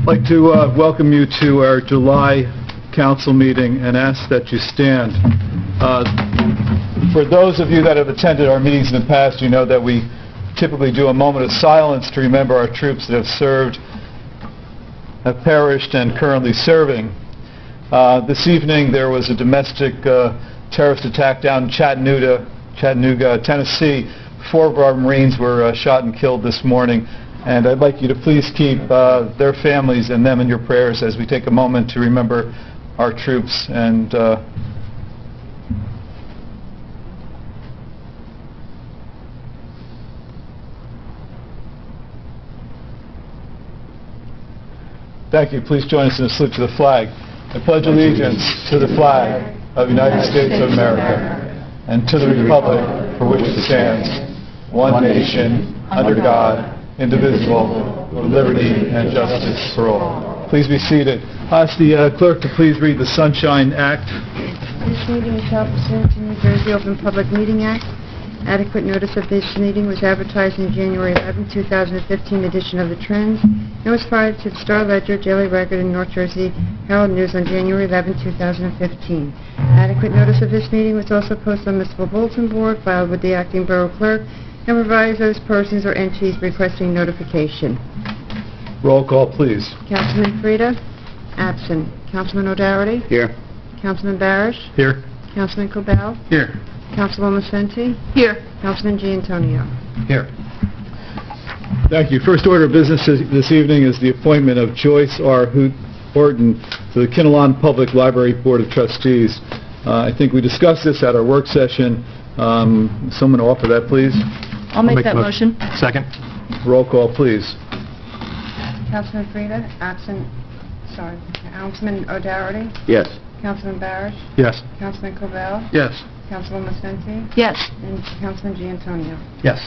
I'd like to welcome you to our July council meeting and ask that you stand. For those of you that have attended our meetings in the past, you know that we typically do a moment of silence to remember our troops that have served, have perished, and currently serving. This evening there was a domestic terrorist attack down in Chattanooga, Tennessee. 4 of our Marines were shot and killed this morning, and I'd like you to please keep their families and them in your prayers as we take a moment to remember our troops. And thank you. Please join us in a salute to the flag. I pledge allegiance to the flag of the United States of America and to the republic for which it stands, one nation, under God, indivisible, with liberty and justice for all. Please be seated. I'll ask the clerk to please read the Sunshine Act. This meeting is held pursuant to New Jersey Open Public Meeting Act. Adequate notice of this meeting was advertised in January 11, 2015 edition of the Trends and was filed to the Star-Ledger, Daily Record, and North Jersey Herald News on January 11, 2015. Adequate notice of this meeting was also posted on Municipal Bulletin Board, filed with the Acting Borough Clerk, and provides those persons or entities requesting notification. Roll call, please. Councilman Frida? Absent. Councilman O'Doherty? Here. Councilman Barish? Here. Councilman Cobell? Here. Councilwoman Senti? Here. Councilman Giantonio? Here. Thank you. First order of business this evening is the appointment of Joyce R. Horton to the Kinnelon Public Library Board of Trustees. I think we discussed this at our work session. Someone offer that, please. I'll make that motion. Second. Roll call, please. Councilman Frida? Absent. Sorry. Councilman O'Doherty? Yes. Councilman Barish? Yes. Councilman Cobell? Yes. Councilwoman Senti? Yes. And Councilman Giantonio? Yes.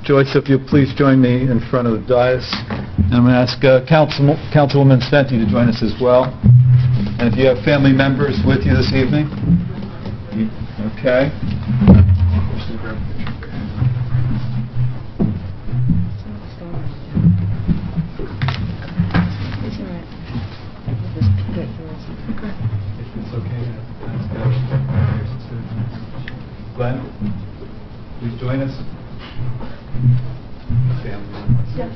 Joyce, if you'll please join me in front of the dais. And I'm going to ask Councilwoman Senti to join us as well. And if you have family members with you this evening. Okay. Glenn, please join us. Yes.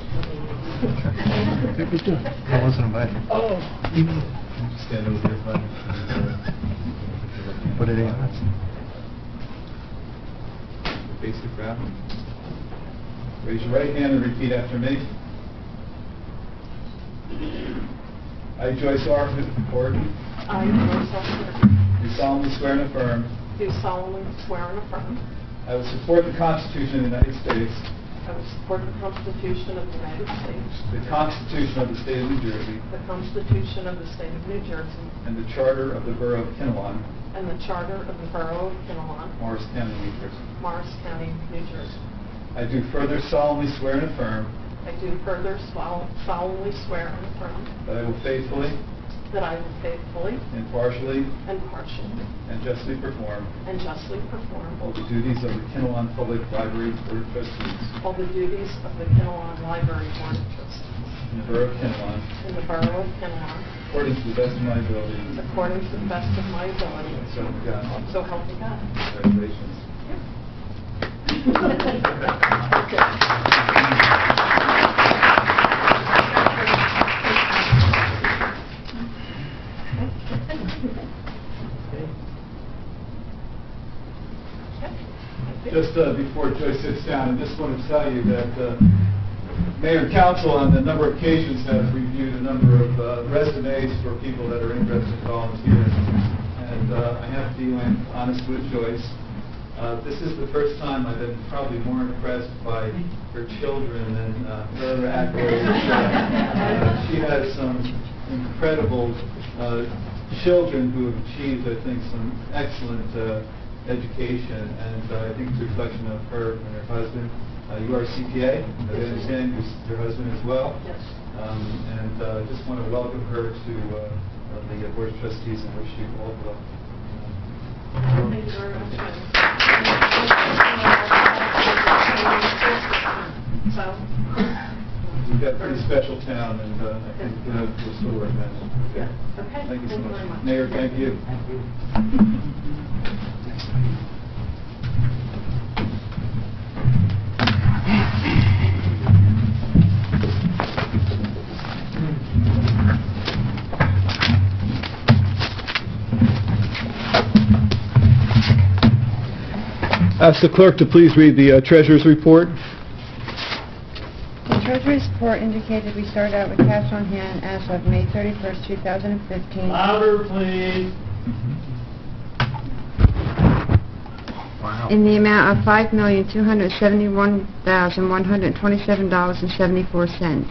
I wasn't invited. Oh. Just stand over here, Glenn. Put it in. Face the crowd. Raise your right hand and repeat after me. I, Joyce R. Horton. I, Joyce R. Horton. Do solemnly swear and affirm. Do solemnly swear and affirm. I will support the Constitution of the United States. I will support the Constitution of the United States. The Constitution of the State of New Jersey. The Constitution of the State of New Jersey. And the Charter of the Borough of Kinnelon. And the Charter of the Borough of Kinnelon. Morris County, New Jersey. Morris County, New Jersey. I do further solemnly swear and affirm. I do further solemnly swear and affirm. That I will faithfully. That I will faithfully. Impartially. And partially. And justly perform. And justly perform. All the duties of the Kinnelon Public Library Board of Trustees. All the duties of the Kinnelon Library Board of Trustees. In the Borough of Kinnelon. In the Borough of Kinnelon. According to the best of my ability. According to the best of my ability. So help me God. So help me God. Congratulations. Just before Joyce sits down, I just want to tell you that Mayor and Council on a number of occasions have reviewed a number of resumes for people that are interested in volunteering. And I have to be honest with Joyce. This is the first time I've been probably more impressed by her children than her accolades. She has some incredible children who have achieved, I think, some excellent education, and I think it's a reflection of her and her husband. You are a CPA, I understand, your husband as well. Yes. And I just want to welcome her to the Board of Trustees and wish you all the luck. Thank you very much. So. got a pretty special town, and I think we'll still work on it. Yeah, okay. Thank you so much. very much. Mayor, thank you. Ask the clerk to please read the treasurer's report. The Treasury's report indicated we started out with cash on hand as of May 31st, 2015. Louder, please. Wow. In the amount of $5,271,127.74.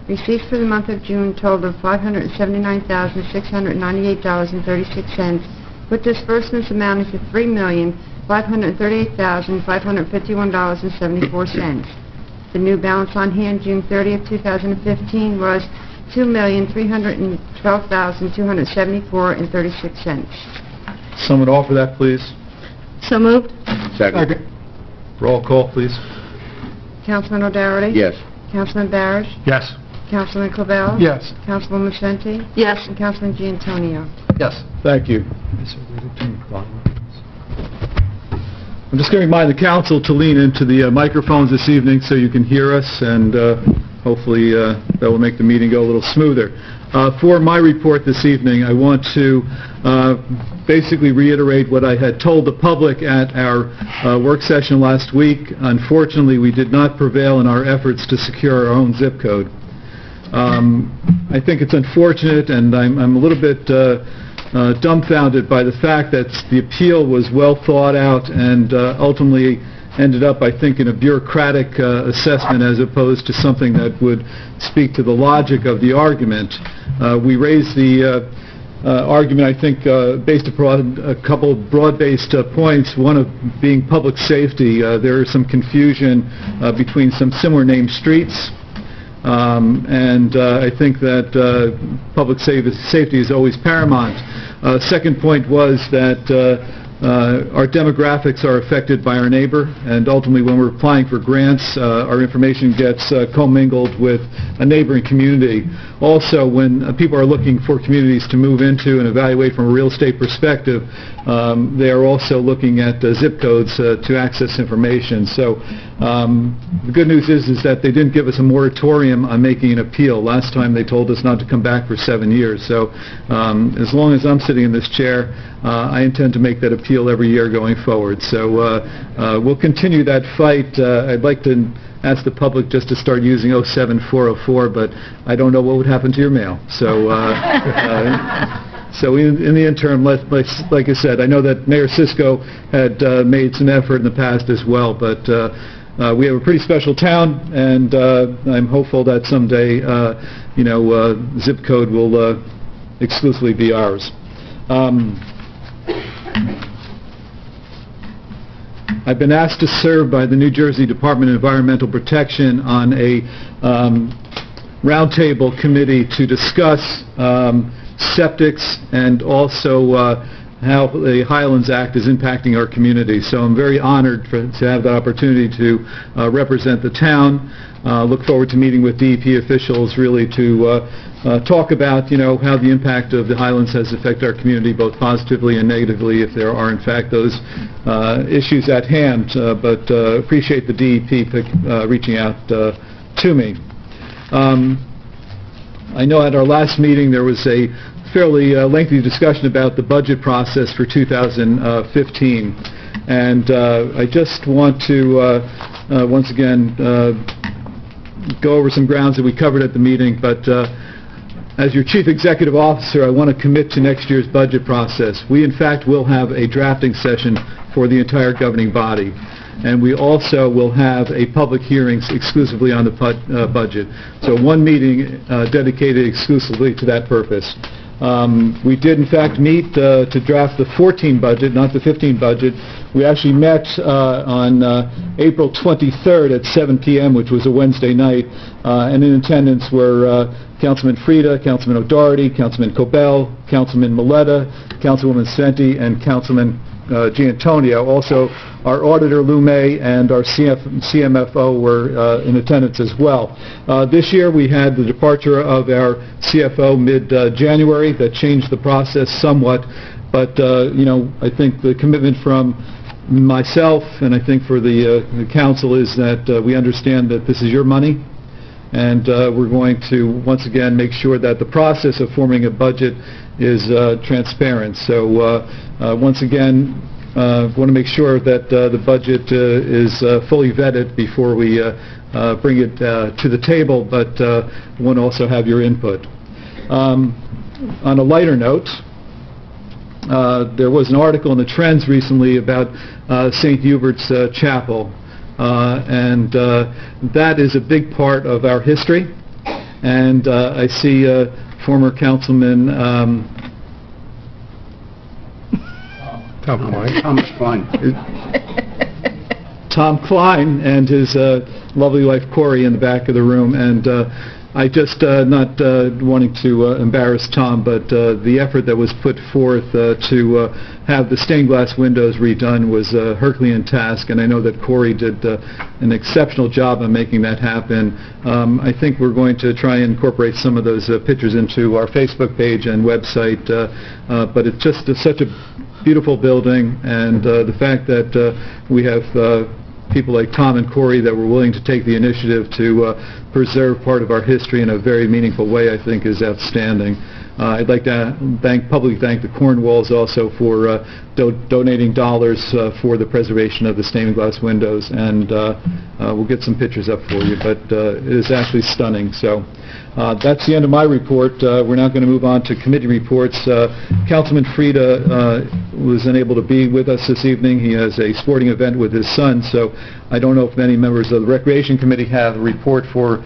Receipts for the month of June totaled $579,698.36, with disbursements amounting to $3,538,551.74. The new balance on hand June 30th, 2015 was $2,312,274.36. Someone offer that, please. So moved. Second. Roll call, please. Councilman O'Doherty? Yes. Councilman Barish? Yes. Councilman Clavell? Yes. Councilwoman Vicente? Yes. And Councilman Giantonio. Yes. Thank you. I'm just going to remind the council to lean into the microphones this evening so you can hear us, and hopefully that will make the meeting go a little smoother. For my report this evening, I want to basically reiterate what I had told the public at our work session last week. Unfortunately, we did not prevail in our efforts to secure our own zip code. I think it's unfortunate, and I'm a little bit dumbfounded by the fact that the appeal was well thought out and ultimately ended up, I think, in a bureaucratic assessment as opposed to something that would speak to the logic of the argument. We raised the argument, I think, based upon a couple of broad-based points, one of being public safety. There is some confusion between some similar named streets. And I think that public safety is always paramount. Second point was that our demographics are affected by our neighbor, and ultimately when we're applying for grants, our information gets commingled with a neighboring community. Also, when people are looking for communities to move into and evaluate from a real estate perspective, they are also looking at zip codes to access information. So the good news is that they didn't give us a moratorium on making an appeal. Last time they told us not to come back for 7 years. So as long as I'm sitting in this chair, I intend to make that appeal every year going forward. So we'll continue that fight. I'd like to ask the public just to start using 07404, but I don't know what would happen to your mail. So so in the interim, like I said, I know that Mayor Cisco had made some effort in the past as well, but we have a pretty special town, and I'm hopeful that someday, zip code will exclusively be ours. I've been asked to serve by the New Jersey Department of Environmental Protection on a roundtable committee to discuss septics and also how the Highlands Act is impacting our community. So I'm very honored to have the opportunity to represent the town. Look forward to meeting with DEP officials really to talk about, how the impact of the Highlands has affected our community, both positively and negatively, if there are in fact those issues at hand. But appreciate the DEP reaching out to me. I know at our last meeting there was a fairly lengthy discussion about the budget process for 2015, and I just want to once again go over some grounds that we covered at the meeting, but as your Chief Executive Officer, I want to commit to next year's budget process. We, in fact, will have a drafting session for the entire governing body, and we also will have a public hearing exclusively on the budget. So one meeting dedicated exclusively to that purpose. We did, in fact, meet to draft the 14 budget, not the 15 budget. We actually met on April 23rd at 7 p.m., which was a Wednesday night, and in attendance were Councilman Frida, Councilman O'Doherty, Councilman Cobell, Councilman Milletta, Councilwoman Vicente, and Councilman Giantonio. Also, our auditor, Lou May, and our CMFO were in attendance as well. This year we had the departure of our CFO mid-January. That changed the process somewhat, but I think the commitment from myself and I think for the council is that we understand that this is your money, and we're going to once again make sure that the process of forming a budget is transparent. So once again, want to make sure that the budget is fully vetted before we bring it to the table, but want to also have your input. On a lighter note, there was an article in the Trends recently about St. Hubert's Chapel, and that is a big part of our history. And I see former Councilman Thomas Klein. Tom Klein and his lovely wife Corey in the back of the room, and I just not wanting to embarrass Tom, but the effort that was put forth to have the stained glass windows redone was a Herculean task, and I know that Corey did an exceptional job on making that happen. I think we're going to try and incorporate some of those pictures into our Facebook page and website, but it's just such a beautiful building, and the fact that we have people like Tom and Corey that were willing to take the initiative to preserve part of our history in a very meaningful way, I think is outstanding. I'd like to publicly thank the Cornwalls also for donating dollars for the preservation of the stained glass windows, and we'll get some pictures up for you, but it is actually stunning. So that's the end of my report. We're now going to move on to committee reports. Councilman Frieda was unable to be with us this evening. He has a sporting event with his son, so I don't know if many members of the Recreation Committee have a report for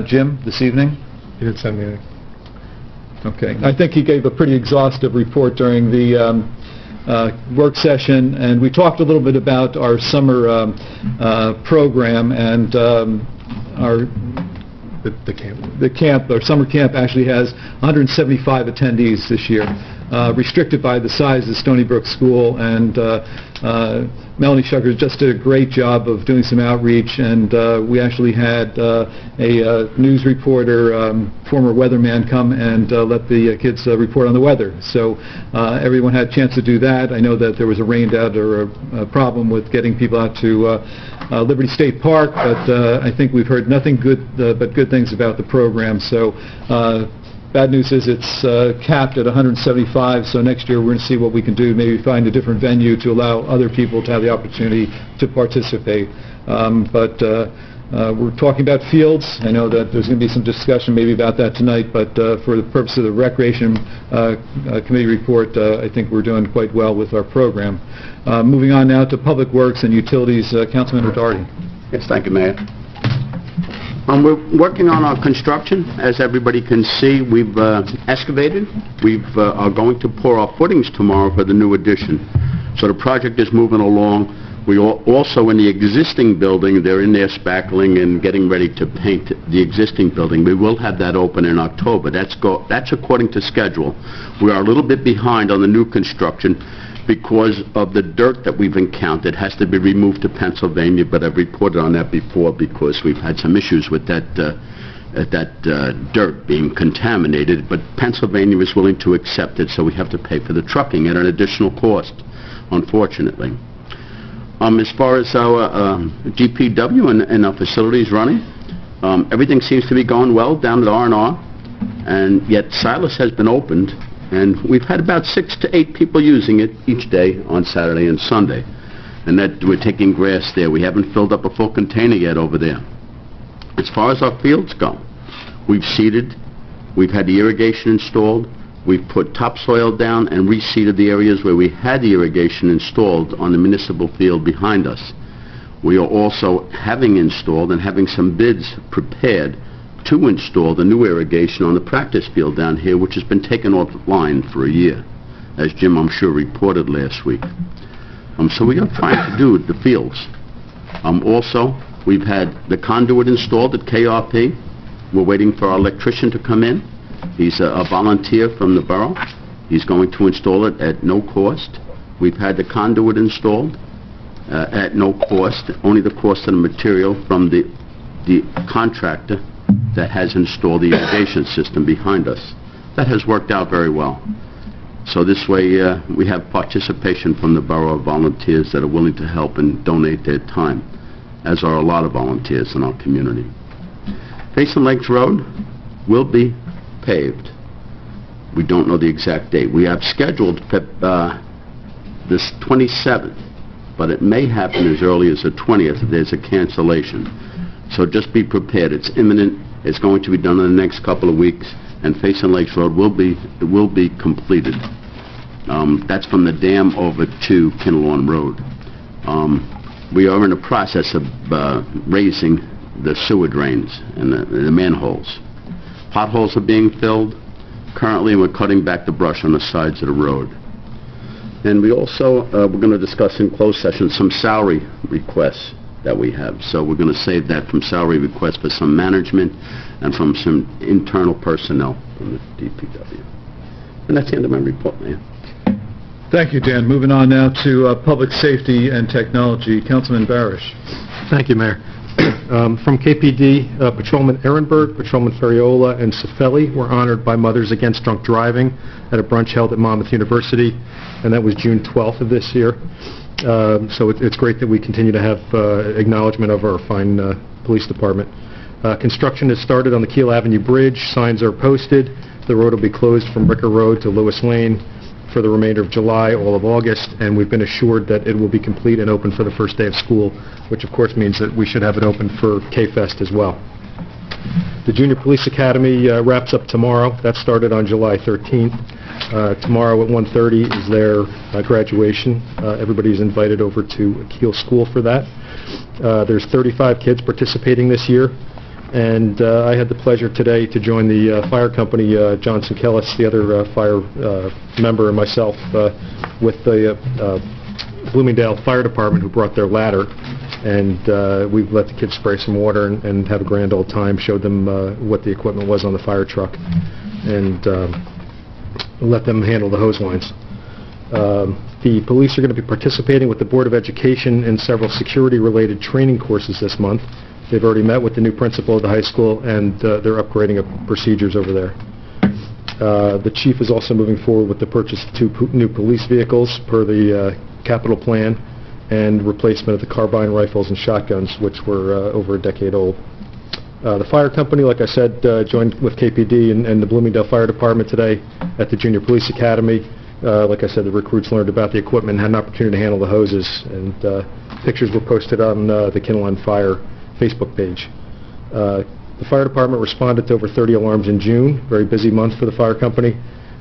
Jim this evening. He didn't send me anything. Okay. I think he gave a pretty exhaustive report during the work session, and we talked a little bit about our summer program, and our summer camp actually has 175 attendees this year, restricted by the size of Stony Brook School, and Melanie Shucker just did a great job of doing some outreach, and we actually had a news reporter, former weatherman, come and let the kids report on the weather. So everyone had a chance to do that. I know that there was a rained out or a problem with getting people out to Liberty State Park, but I think we've heard nothing good but good things about the program. So bad news is it's capped at 175, so next year we're going to see what we can do, maybe find a different venue to allow other people to have the opportunity to participate. But we're talking about fields. I know that there's going to be some discussion maybe about that tonight, but for the purpose of the Recreation Committee report, I think we're doing quite well with our program. Moving on now to Public Works and Utilities, Councilman O'Doherty. Yes, thank you, Mayor. We're working on our construction. As everybody can see, we've excavated. We are going to pour our footings tomorrow for the new addition. So the project is moving along. We also, in the existing building, they're in there spackling and getting ready to paint the existing building. We will have that open in October. That's according to schedule. We are a little bit behind on the new construction because of the dirt that we've encountered. Has to be removed to Pennsylvania, but I've reported on that before because we've had some issues with that dirt being contaminated, but Pennsylvania is willing to accept it, so we have to pay for the trucking at an additional cost, unfortunately. As far as our DPW and our facilities running, everything seems to be going well down at R&R, and yet Silas has been opened, and we've had about 6 to 8 people using it each day on Saturday and Sunday, and that we're taking grass there. We haven't filled up a full container yet over there. As far as our fields go, we've seeded, we've had the irrigation installed, we've put topsoil down and reseeded the areas where we had the irrigation installed on the municipal field behind us. We are also having installed and having some bids prepared to install the new irrigation on the practice field down here, which has been taken offline for a year, as Jim, I'm sure, reported last week. So we are trying to do the fields. Also, we've had the conduit installed at KRP. We're waiting for our electrician to come in. He's a volunteer from the borough. He's going to install it at no cost. We've had the conduit installed, at no cost, only the cost of the material from the contractor that has installed the irrigation system behind us. That has worked out very well. So this way we have participation from the borough of volunteers that are willing to help and donate their time, as are a lot of volunteers in our community. Basin Lakes Road will be paved. We don't know the exact date. We have scheduled this 27th, but it may happen as early as the 20th if there's a cancellation. So just be prepared. It's imminent. It's going to be done in the next couple of weeks, and Basin Lakes Road will be completed. That's from the dam over to Kinnelon Road. We are in the process of raising the sewer drains and the manholes. Potholes are being filled. Currently, we're cutting back the brush on the sides of the road. And we also, we're going to discuss in closed session some salary requests that we have. So we're going to save that from salary requests for some management and from some internal personnel from the DPW. And that's the end of my report, Mayor. Thank you, Dan. Moving on now to Public Safety and Technology. Councilman Barish. Thank you, Mayor. From KPD, Patrolman Ehrenberg, Patrolman Ferriola, and Cifelli were honored by Mothers Against Drunk Driving at a brunch held at Monmouth University, and that was June 12th of this year. So it's great that we continue to have acknowledgement of our fine police department. Construction has started on the Kiel Avenue Bridge. Signs are posted. The road will be closed from Ricker Road to Lewis Lane for the remainder of July, all of August, and we've been assured that it will be complete and open for the first day of school, which of course means that we should have it open for K-Fest as well. The Junior Police Academy wraps up tomorrow. That started on July 13th. Tomorrow at 1:30 is their graduation. Everybody's invited over to Kiel School for that. There's 35 kids participating this year. And I had the pleasure today to join the fire company, Johnson Kellis, the other fire member, and myself, with the Bloomingdale Fire Department, who brought their ladder. And we let the kids spray some water and have a grand old time, showed them what the equipment was on the fire truck, and let them handle the hose lines. The police are going to be participating with the Board of Education in several security-related training courses this month. They've already met with the new principal of the high school, and they're upgrading procedures over there. The chief is also moving forward with the purchase of 2 new police vehicles per the capital plan, and replacement of the carbine rifles and shotguns, which were over a decade old. The fire company, like I said, joined with KPD and the Bloomingdale Fire Department today at the Junior Police Academy. Like I said, the recruits learned about the equipment and had an opportunity to handle the hoses, and pictures were posted on the Kinnelon Fire Facebook page. The fire department responded to over 30 alarms in June, very busy month for the fire company,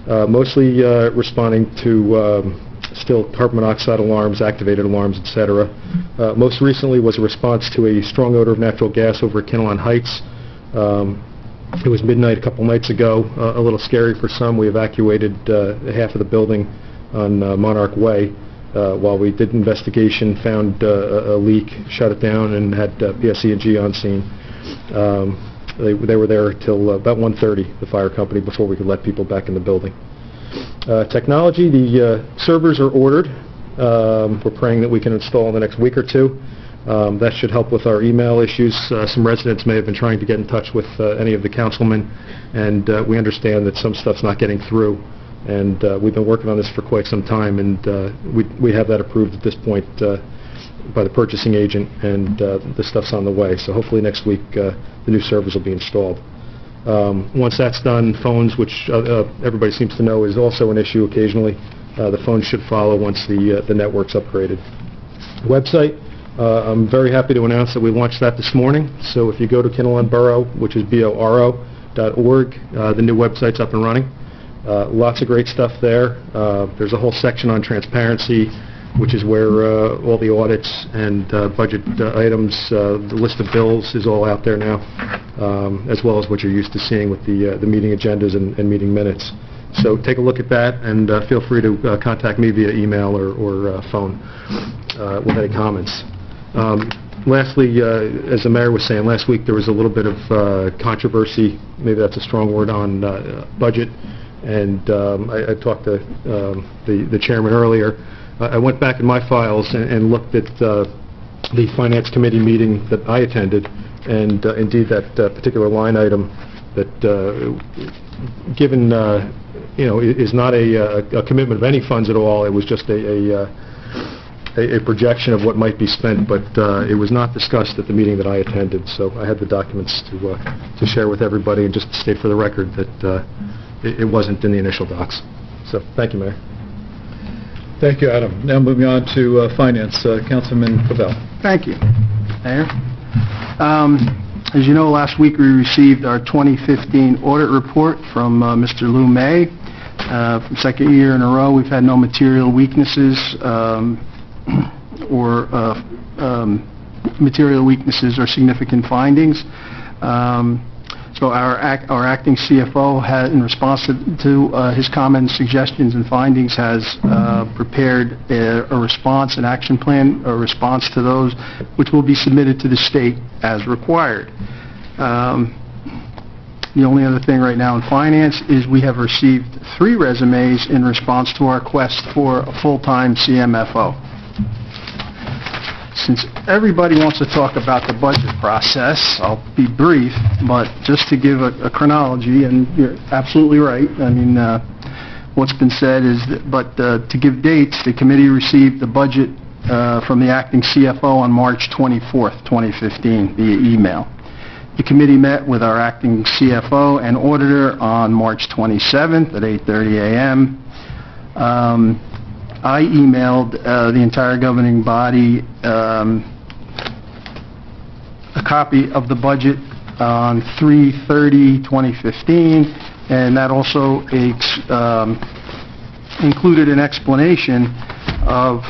mostly responding to still carbon monoxide alarms, activated alarms, etc. Most recently was a response to a strong odor of natural gas over at Kinnelon Heights. It was midnight a couple nights ago, a little scary for some. We evacuated half of the building on Monarch Way. While we did investigation, found a leak, shut it down, and had PSE&G on scene. They were there till about 1:30, the fire company, before we could let people back in the building. Technology, the servers are ordered. We're praying that we can install in the next week or two. That should help with our email issues. Some residents may have been trying to get in touch with any of the councilmen, and we understand that some stuff's not getting through. And we've been working on this for quite some time, and we have that approved at this point by the purchasing agent, and the stuff's on the way. So hopefully next week the new servers will be installed. Once that's done, phones, which everybody seems to know is also an issue occasionally, the phones should follow once the network's upgraded. Website, I'm very happy to announce that we launched that this morning. So if you go to Kinnelon Borough, which is boro.org, the new website's up and running. Lots of great stuff there. There's a whole section on transparency, which is where all the audits and budget items, the list of bills is all out there now, as well as what you're used to seeing with the meeting agendas and meeting minutes. So take a look at that, and feel free to contact me via email or phone with any comments. Lastly, as the mayor was saying, last week there was a little bit of controversy, maybe that's a strong word, on budget. And I talked to the chairman earlier. I went back in my files and looked at the Finance Committee meeting that I attended, and indeed that particular line item that, given, is not a commitment of any funds at all. It was just a projection of what might be spent, but it was not discussed at the meeting that I attended. So I had the documents to share with everybody, and just to state for the record that it wasn't in the initial docs. So thank you, Mayor. Thank you, Adam. Now moving on to Finance, Councilman Cavell. Thank you, Mayor. As you know, last week we received our 2015 audit report from Mr. Lou May. For the second year in a row, we've had no material weaknesses or significant findings. So our acting CFO, in response to his comments, suggestions, and findings, has prepared a response, an action plan, a response to those, which will be submitted to the state as required. The only other thing right now in finance is we have received 3 resumes in response to our quest for a full-time CMFO. Since everybody wants to talk about the budget process, I'll be brief, but just to give a chronology, and you're absolutely right. I mean, what's been said is that, but to give dates, the committee received the budget from the acting CFO on March 24th, 2015, via email. The committee met with our acting CFO and auditor on March 27th at 8:30 a.m. I emailed the entire governing body a copy of the budget on 3/30/2015, and that also included an explanation of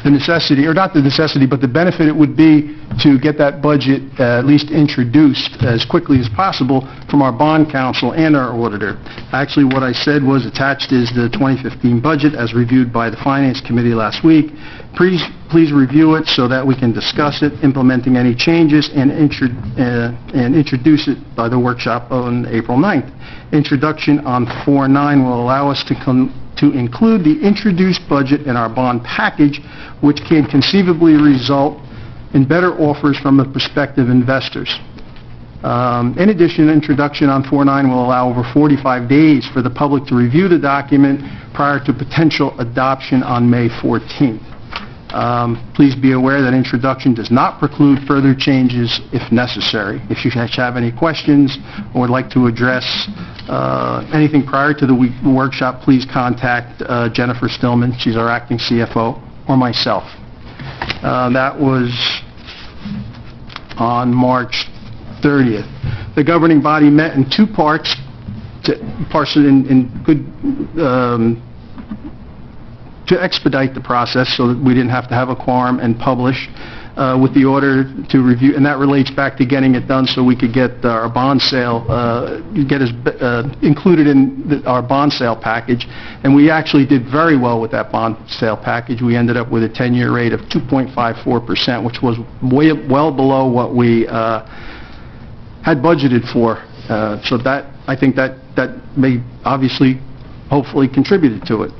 the necessity, or not the necessity, but the benefit it would be to get that budget at least introduced as quickly as possible from our bond counsel and our auditor. Actually, what I said was attached is the 2015 budget as reviewed by the Finance Committee last week. Please review it so that we can discuss it, implementing any changes, and introduce it by the workshop on April 9th. Introduction on 4/9 will allow us to include the introduced budget in our bond package, which can conceivably result in better offers from the prospective investors. In addition, introduction on 4/9 will allow over 45 days for the public to review the document prior to potential adoption on May 14th. Please be aware that introduction does not preclude further changes if necessary. If you have any questions or would like to address anything prior to the workshop, please contact Jennifer Stillman, she's our acting CFO, or myself. That was on March 30th. The governing body met in 2 parts, to expedite the process so that we didn't have to have a quorum and publish, with the order to review, and that relates back to getting it done so we could get our bond sale, included in our bond sale package, and we actually did very well with that bond sale package. We ended up with a 10-year rate of 2.54%, which was well below what we had budgeted for. So that, I think that may obviously, hopefully contributed to it.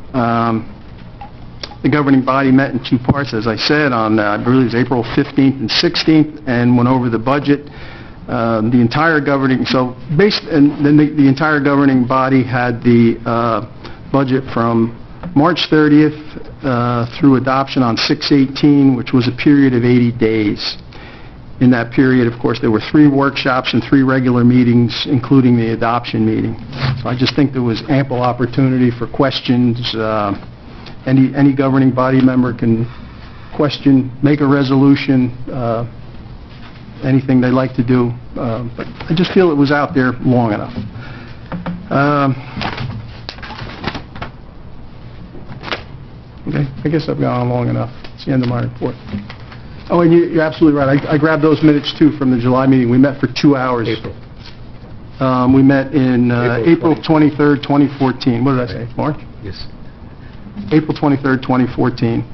The governing body met in 2 parts, as I said, on I believe it was April 15th and 16th, and went over the budget. The entire governing, the entire governing body had the budget from March 30th through adoption on 6/18, which was a period of 80 days. In that period, of course, there were 3 workshops and 3 regular meetings, including the adoption meeting. So I just think there was ample opportunity for questions. Any governing body member can question, make a resolution, anything they'd like to do, but I just feel it was out there long enough. Okay, I guess I've gone on long enough. It's the end of my report. Oh, and you're absolutely right. I grabbed those minutes, too, from the July meeting. We met for 2 hours. April. We met in April 23rd, 2014. What did I say, March? Yes. April 23rd, 2014,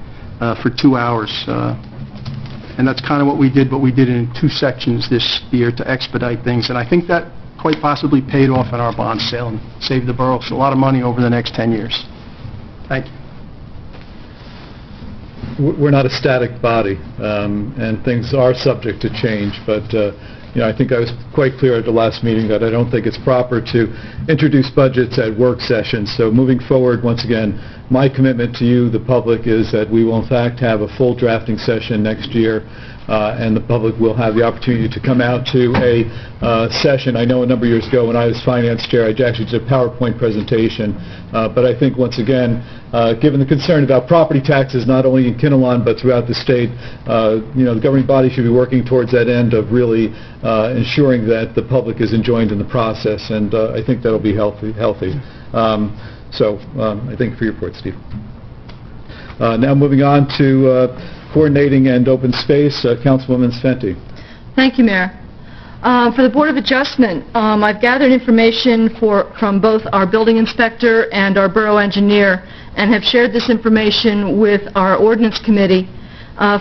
for 2 hours. And that's kind of what we did, but we did it in 2 sections this year to expedite things. And I think that quite possibly paid off at our bond sale and save the borough a lot of money over the next 10 years. Thank you. We're not a static body, and things are subject to change, but I think I was quite clear at the last meeting that I don't think it's proper to introduce budgets at work sessions. So moving forward, once again, my commitment to you, the public, is that we will in fact have a full drafting session next year, and the public will have the opportunity to come out to a session. I know a number of years ago when I was finance chair, I actually did a PowerPoint presentation, but I think once again, given the concern about property taxes not only in Kinnelon but throughout the state, the governing body should be working towards that end of really ensuring that the public is enjoined in the process, and I think that'll be healthy. So I thank you for your report, Steve. Now moving on to coordinating and open space, Councilwoman Sventi. Thank you, Mayor. For the Board of Adjustment, I've gathered information from both our building inspector and our borough engineer, and have shared this information with our ordinance committee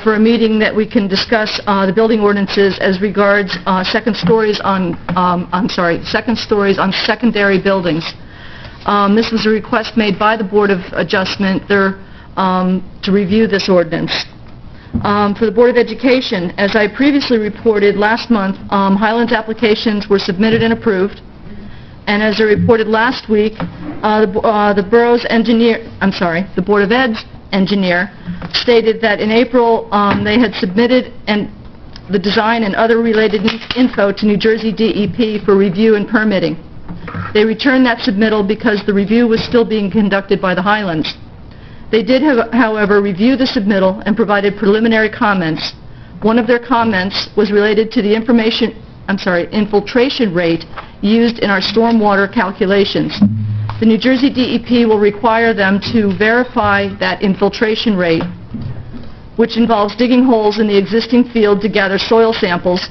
for a meeting that we can discuss the building ordinances as regards second stories on secondary buildings. This was a request made by the Board of Adjustment to review this ordinance. For the Board of Education, as I previously reported last month, Highlands applications were submitted and approved. And as I reported last week, the Board of Ed's engineer stated that in April they had submitted the design and other related info to New Jersey DEP for review and permitting. They returned that submittal because the review was still being conducted by the Highlands. They did, however, review the submittal and provided preliminary comments. One of their comments was related to the infiltration rate used in our stormwater calculations. The New Jersey DEP will require them to verify that infiltration rate, which involves digging holes in the existing field to gather soil samples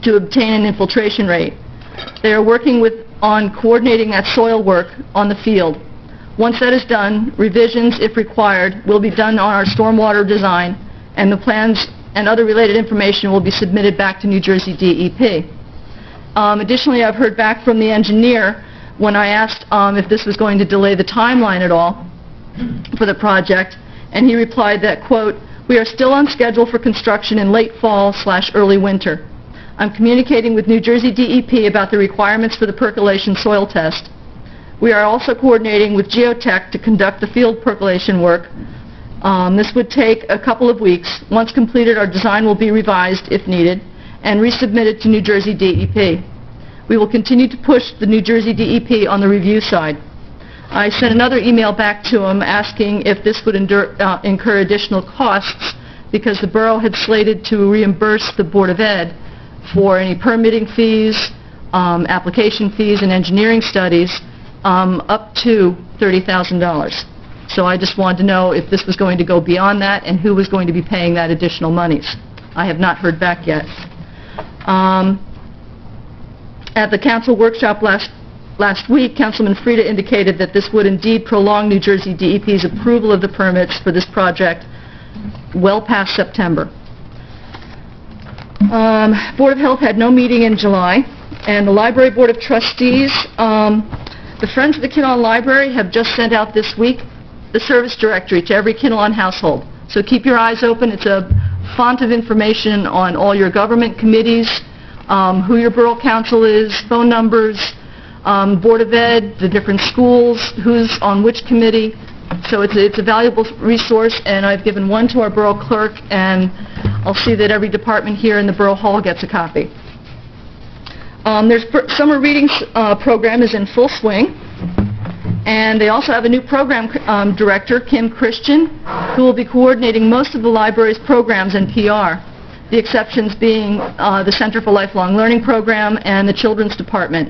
to obtain an infiltration rate. They are working on coordinating that soil work on the field. Once that is done, revisions, if required, will be done on our stormwater design, and the plans and other related information will be submitted back to New Jersey DEP. Additionally, I've heard back from the engineer when I asked if this was going to delay the timeline at all for the project, and he replied that, quote, "We are still on schedule for construction in late fall/early winter. I'm communicating with New Jersey DEP about the requirements for the percolation soil test. We are also coordinating with Geotech to conduct the field percolation work. This would take a couple of weeks. Once completed, our design will be revised, if needed, and resubmitted to New Jersey DEP. We will continue to push the New Jersey DEP on the review side." I sent another email back to him asking if this would incur additional costs, because the borough had slated to reimburse the Board of Ed for any permitting fees, application fees, and engineering studies up to $30,000. So I just wanted to know if this was going to go beyond that and who was going to be paying that additional monies. I have not heard back yet. At the council workshop last week, Councilman Frieda indicated that this would indeed prolong New Jersey DEP's approval of the permits for this project well past September. Board of Health had no meeting in July, and the Library Board of Trustees, the Friends of the Kinnelon Library have just sent out this week the service directory to every Kinnelon household. So keep your eyes open. It's a font of information on all your government committees, who your borough council is, phone numbers, Board of Ed, the different schools, who's on which committee. So it's a valuable resource, and I've given one to our borough clerk, and I'll see that every department here in the borough hall gets a copy. Their summer readings program is in full swing, and they also have a new program director, Kim Christian, who will be coordinating most of the library's programs and PR, the exceptions being the Center for Lifelong Learning program and the Children's Department.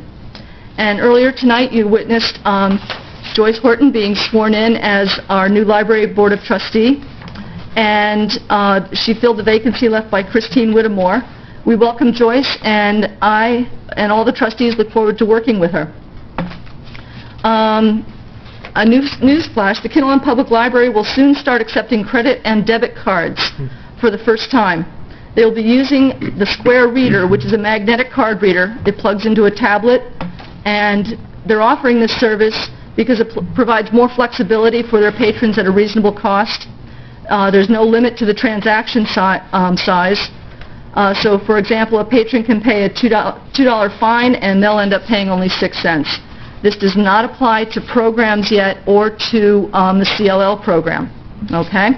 And earlier tonight, you witnessed Joyce Horton being sworn in as our new Library Board of Trustee, and she filled the vacancy left by Christine Whittemore. We welcome Joyce, and I and all the trustees look forward to working with her. A newsflash, the Kinnelon Public Library will soon start accepting credit and debit cards for the first time. They will be using the Square Reader, which is a magnetic card reader. It plugs into a tablet, and they're offering this service because it provides more flexibility for their patrons at a reasonable cost. There's no limit to the transaction size. So, for example, a patron can pay a $2 fine, and they'll end up paying only 6 cents. This does not apply to programs yet or to the CLL program. Okay?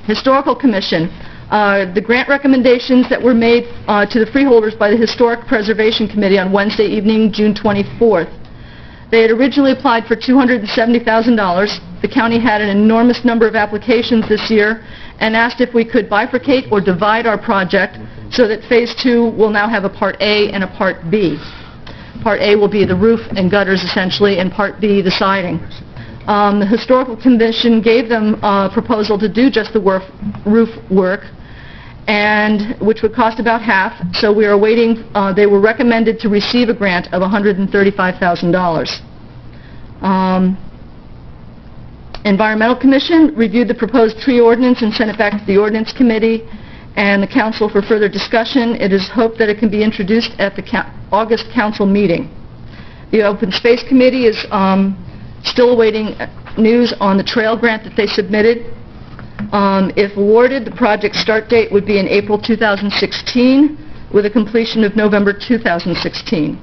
Historical Commission. The grant recommendations that were made to the freeholders by the Historic Preservation Committee on Wednesday evening, June 24th. They had originally applied for $270,000. The county had an enormous number of applications this year and asked if we could bifurcate or divide our project so that Phase 2 will now have a Part A and a Part B. Part A will be the roof and gutters, essentially, and Part B, the siding. The Historical Commission gave them a proposal to do just the roof work, and which would cost about half. So we are waiting. They were recommended to receive a grant of $135,000. Environmental Commission reviewed the proposed tree ordinance and sent it back to the Ordinance Committee and the Council for further discussion. It is hoped that it can be introduced at the August Council meeting. The Open Space Committee is still awaiting news on the trail grant that they submitted. If awarded, the project start date would be in April 2016 with a completion of November 2016.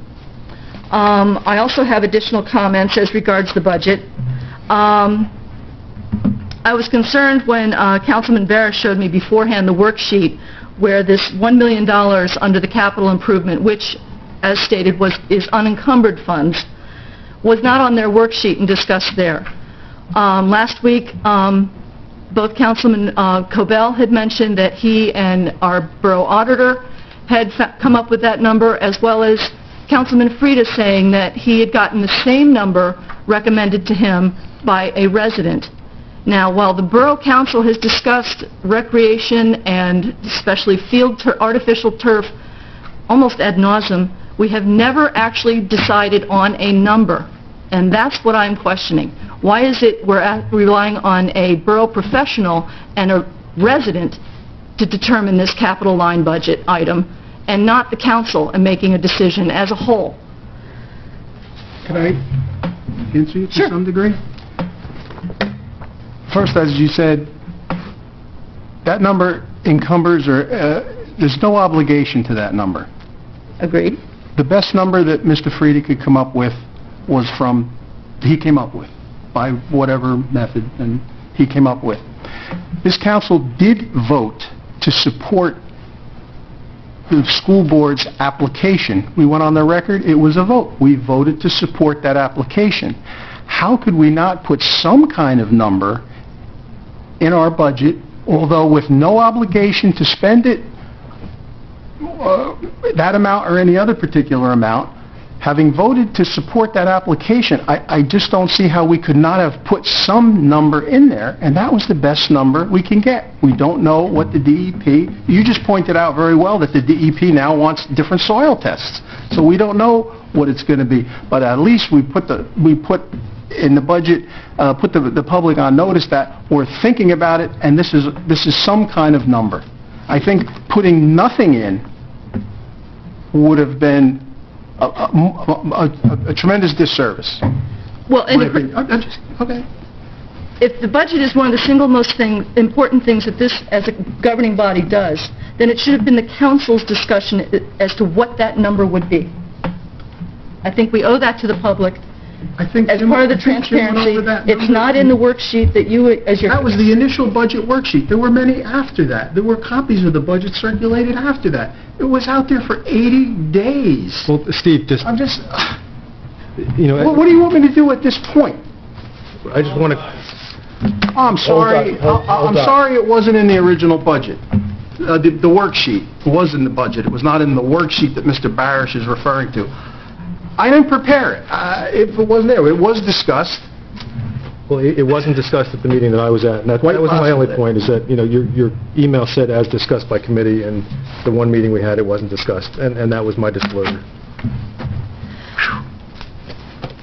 I also have additional comments as regards the budget. I was concerned when Councilman Barris showed me beforehand the worksheet where this $1 million under the capital improvement, which, as stated, is unencumbered funds, was not on their worksheet and discussed there. Last week, both Councilman Cobell had mentioned that he and our borough auditor had come up with that number, as well as Councilman Frieda saying that he had gotten the same number recommended to him by a resident. Now, while the Borough Council has discussed recreation and especially artificial turf almost ad nauseum, we have never actually decided on a number, and that's what I'm questioning. Why is it we're relying on a borough professional and a resident to determine this capital line budget item, and not the council and making a decision as a whole? Can I answer you to some degree? First, as you said, that number encumbers, or there's no obligation to that number. Agreed. The best number that Mr. Frieda could come up with was he came up with, by whatever method, and he came up with. This council did vote to support the school board's application. We went on the record, it was a vote. We voted to support that application. How could we not put some kind of number in our budget, although with no obligation to spend it, that amount or any other particular amount, having voted to support that application, I just don't see how we could not have put some number in there, and that was the best number we can get. We don't know what the DEP, you just pointed out very well that the DEP now wants different soil tests, so we don't know what it's going to be, but at least we put in the budget, put the public on notice that we're thinking about it, and this is some kind of number. I think putting nothing in would have been a tremendous disservice. Well, and okay. if the budget is one of the single most important things that this, as a governing body, does, then it should have been the council's discussion as to what that number would be. I think we owe that to the public. I think as part of the transparency, it's not in the worksheet that you, as your... That was the initial budget worksheet. There were many after that. There were copies of the budget circulated after that. It was out there for 80 days. Well, Steve, just... I'm just... You know... What do you want me to do at this point? I just want to... I'm sorry. I'm sorry it wasn't in the original budget. The worksheet was in the budget. It was not in the worksheet that Mr. Barish is referring to. I didn't prepare it. If it wasn't there, it was discussed. Well, it wasn't discussed at the meeting that I was at, and that was my only point, is that, you know, your email said as discussed by committee, and the one meeting we had, it wasn't discussed, and that was my disclosure.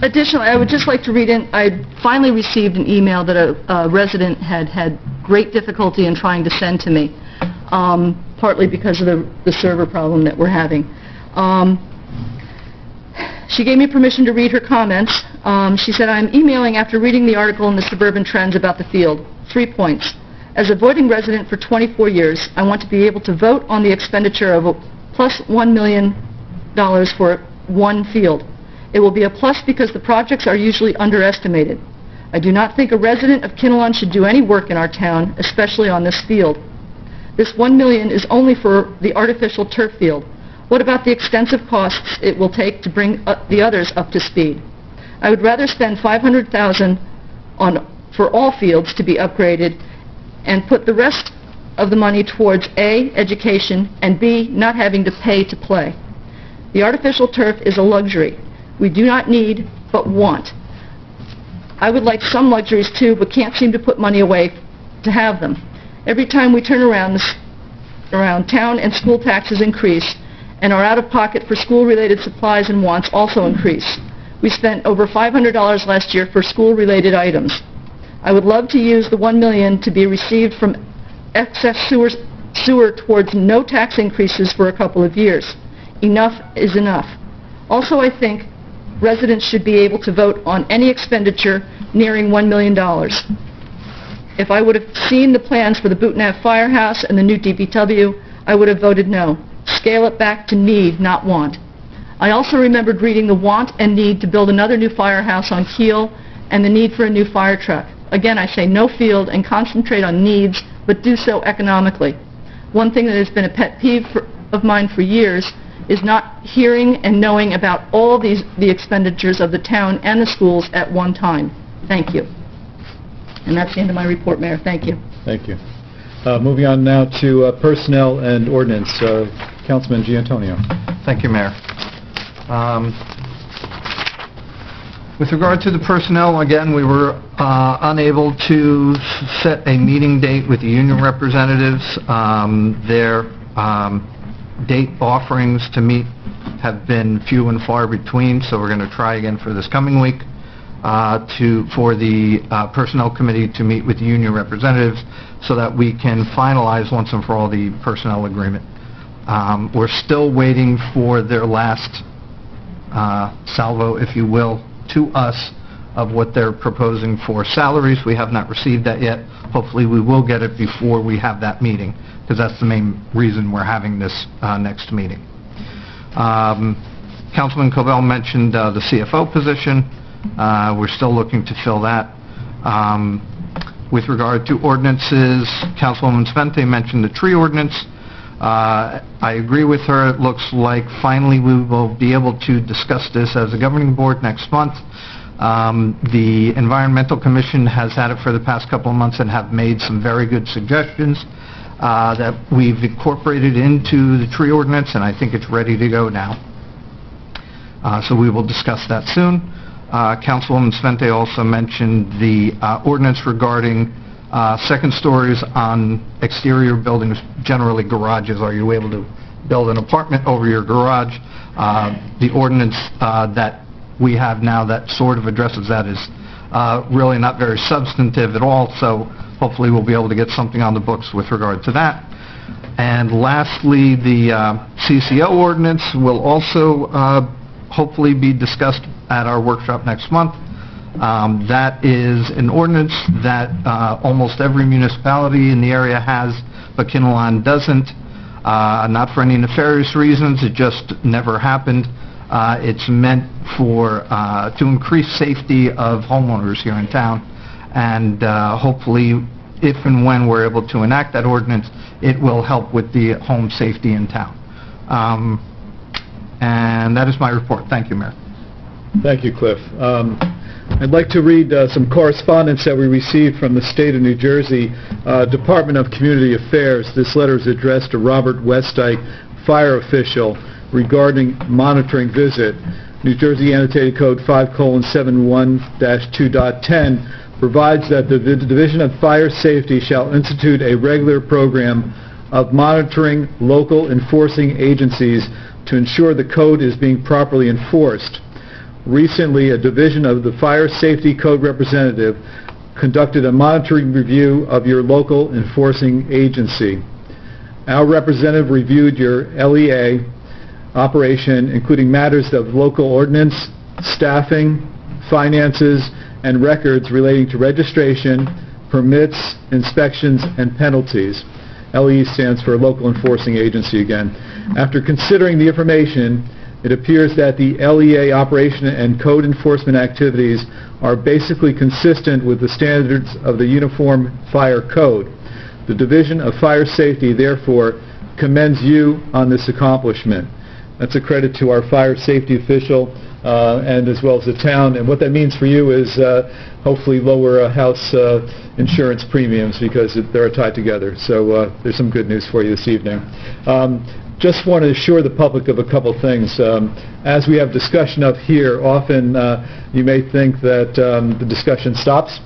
Additionally, I would just like to read in, I finally received an email that a resident had great difficulty in trying to send to me, partly because of the server problem that we're having. She gave me permission to read her comments. She said, "I'm emailing after reading the article in the Suburban Trends about the field. 3 points. As a voting resident for 24 years, I want to be able to vote on the expenditure of plus $1 million for one field. It will be a plus because the projects are usually underestimated. I do not think a resident of Kinnelon should do any work in our town, especially on this field. This $1 million is only for the artificial turf field. What about the extensive costs it will take to bring the others up to speed? I would rather spend $500,000 for all fields to be upgraded and put the rest of the money towards A, education, and B, not having to pay to play. The artificial turf is a luxury we do not need but want. I would like some luxuries too, but can't seem to put money away to have them. Every time we turn around, town and school taxes increase, and our out-of-pocket for school-related supplies and wants also increase. We spent over $500 last year for school-related items. I would love to use the $1 million to be received from excess sewer towards no tax increases for a couple of years. Enough is enough. Also, I think residents should be able to vote on any expenditure nearing $1 million. If I would have seen the plans for the Bootnav Firehouse and the new DPW, I would have voted no. Scale it back to need, not want. I also remembered reading the want and need to build another new firehouse on Kiel and the need for a new fire truck. Again, I say no field and concentrate on needs, but do so economically. One thing that has been a pet peeve of mine for years is not hearing and knowing about all the expenditures of the town and the schools at one time. Thank you. And that's the end of my report, Mayor. Thank you. Thank you. Moving on now to personnel and ordinance. Councilman Giantonio. Thank you, Mayor. With regard to the personnel, again, we were unable to set a meeting date with the union representatives. Their date offerings to meet have been few and far between, so we're going to try again for this coming week for the Personnel Committee to meet with the union representatives so that we can finalize once and for all the personnel agreement. We're still waiting for their last salvo, if you will, to us of what they're proposing for salaries. We have not received that yet. Hopefully we will get it before we have that meeting, because that's the main reason we're having this next meeting. Councilman Covell mentioned the CFO position. We're still looking to fill that. With regard to ordinances, Councilwoman Svente mentioned the tree ordinance. I agree with her. It looks like finally we will be able to discuss this as a governing board next month. The Environmental Commission has had it for the past couple of months and have made some very good suggestions that we've incorporated into the tree ordinance, and I think it's ready to go now. So we will discuss that soon. Councilwoman Svente also mentioned the ordinance regarding second stories on exterior buildings, generally garages. Are you able to build an apartment over your garage? The ordinance that we have now that sort of addresses that is really not very substantive at all, so hopefully we'll be able to get something on the books with regard to that. And lastly, the CCO ordinance will also hopefully be discussed at our workshop next month. That is an ordinance that almost every municipality in the area has, but Kinnelon doesn't. Not for any nefarious reasons, it just never happened. It's meant to increase safety of homeowners here in town, and hopefully, if and when we're able to enact that ordinance, it will help with the home safety in town. And that is my report. Thank you, Mayor. Thank you, Cliff. I'd like to read some correspondence that we received from the State of New Jersey Department of Community Affairs. This letter is addressed to Robert Westdyke, fire official, regarding monitoring visit. New Jersey Annotated Code 5:71-2.10 provides that the Division of Fire Safety shall institute a regular program of monitoring local enforcing agencies to ensure the code is being properly enforced. Recently, a division of the Fire Safety Code representative conducted a monitoring review of your local enforcing agency. Our representative reviewed your LEA operation, including matters of local ordinance, staffing, finances, and records relating to registration, permits, inspections, and penalties. LEA stands for Local Enforcing Agency again. After considering the information, it appears that the LEA operation and code enforcement activities are basically consistent with the standards of the Uniform Fire Code. The Division of Fire Safety, therefore, commends you on this accomplishment. That's a credit to our fire safety official and as well as the town. And what that means for you is hopefully lower house insurance premiums because they're tied together. So there's some good news for you this evening. Just want to assure the public of a couple things. As we have discussion up here, often you may think that the discussion stops.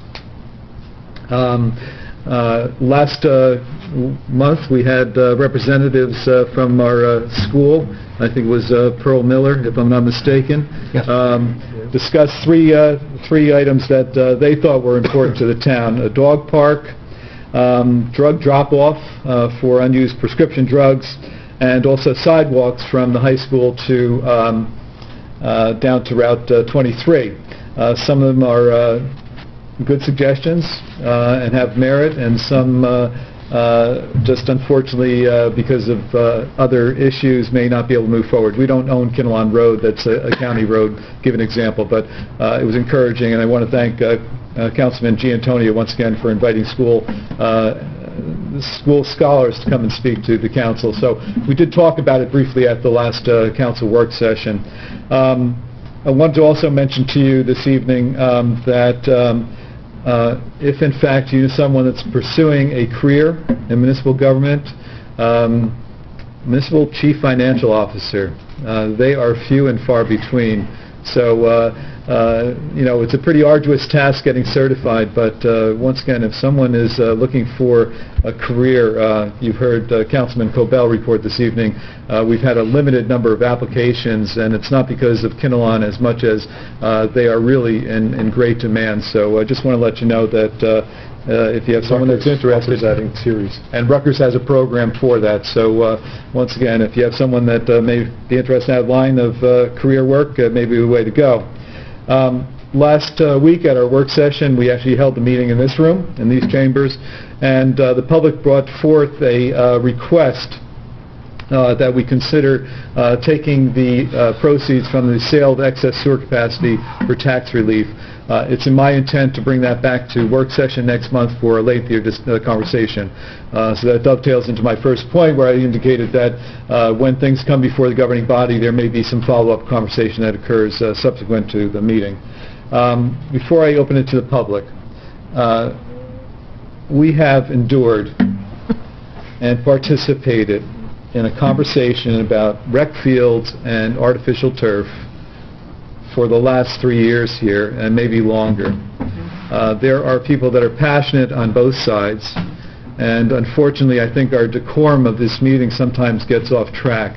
Last month we had representatives from our school, I think it was Pearl Miller, if I'm not mistaken, Yes. Discussed three items that they thought were important to the town: a dog park, drug drop-off for unused prescription drugs, and also sidewalks from the high school to down to Route 23. Some of them are good suggestions and have merit, and some just unfortunately because of other issues may not be able to move forward. We don't own Kinnelon Road, that's a county road, give an example, but it was encouraging, and I want to thank Councilman Giantonio once again for inviting school scholars to come and speak to the council. So we did talk about it briefly at the last council work session. I want to also mention to you this evening that if in fact you know someone that's pursuing a career in municipal government, municipal chief financial officer, they are few and far between. So you know, it's a pretty arduous task getting certified, but once again, if someone is looking for a career, you've heard Councilman Cobell report this evening, we've had a limited number of applications, and it's not because of Kinnelon as much as they are really in great demand. So I just want to let you know that if you have someone that's interested, series. And Rutgers has a program for that. So once again, if you have someone that may be interested in that line of career work, maybe a way to go. Last week at our work session, we actually held the meeting in this room, in these chambers, and the public brought forth a request that we consider taking the proceeds from the sale of excess sewer capacity for tax relief. It's in my intent to bring that back to work session next month for a lengthier conversation. So that dovetails into my first point where I indicated that when things come before the governing body, there may be some follow-up conversation that occurs subsequent to the meeting. Before I open it to the public, we have endured and participated in a conversation about rec fields and artificial turf for the last 3 years here, and maybe longer. There are people that are passionate on both sides, and unfortunately I think our decorum of this meeting sometimes gets off track.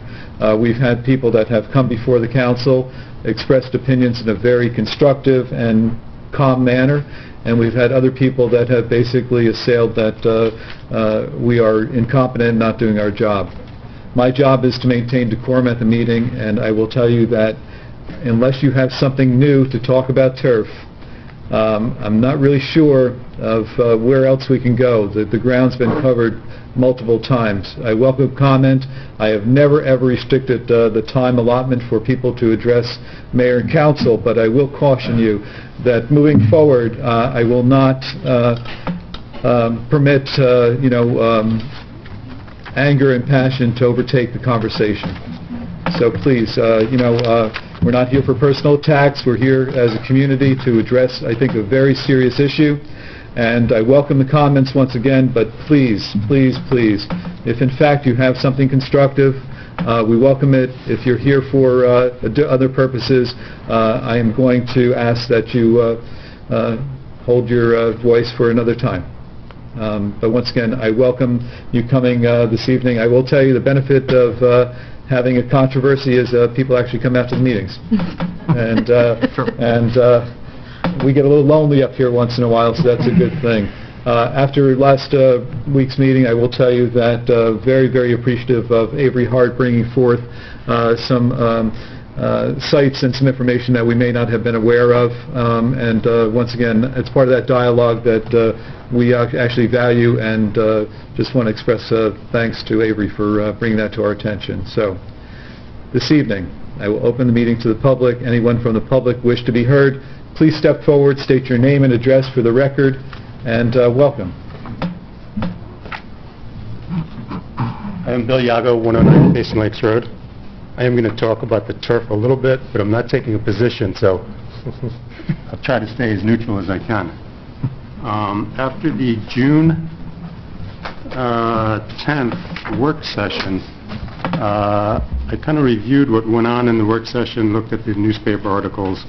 We've had people that have come before the council, expressed opinions in a very constructive and calm manner, and we've had other people that have basically assailed that we are incompetent and not doing our job. My job is to maintain decorum at the meeting, and I will tell you that unless you have something new to talk about turf, I'm not really sure of where else we can go. The ground's been covered multiple times. I welcome comment. I have never ever restricted the time allotment for people to address mayor and council, but I will caution you that moving forward, I will not permit anger and passion to overtake the conversation. So please, we're not here for personal attacks. We're here as a community to address, I think, a very serious issue. And I welcome the comments once again, but please, please, please, if in fact you have something constructive, we welcome it. If you're here for other purposes, I am going to ask that you hold your voice for another time. But once again, I welcome you coming this evening. I will tell you the benefit of having a controversy is people actually come out to the meetings. And we get a little lonely up here once in a while, so that's a good thing. After last week's meeting, I will tell you that very, very appreciative of Avery Hart bringing forth some sites and some information that we may not have been aware of. And once again, it's part of that dialogue that we actually value, and just want to express thanks to Avery for bringing that to our attention. So, this evening, I will open the meeting to the public. Anyone from the public wish to be heard, please step forward, state your name and address for the record, and welcome. I am Bill Yago, 109 Basin Lakes Road. I am going to talk about the turf a little bit, but I'm not taking a position, so I'll try to stay as neutral as I can. After the June 10th work session, I kind of reviewed what went on in the work session, looked at the newspaper articles,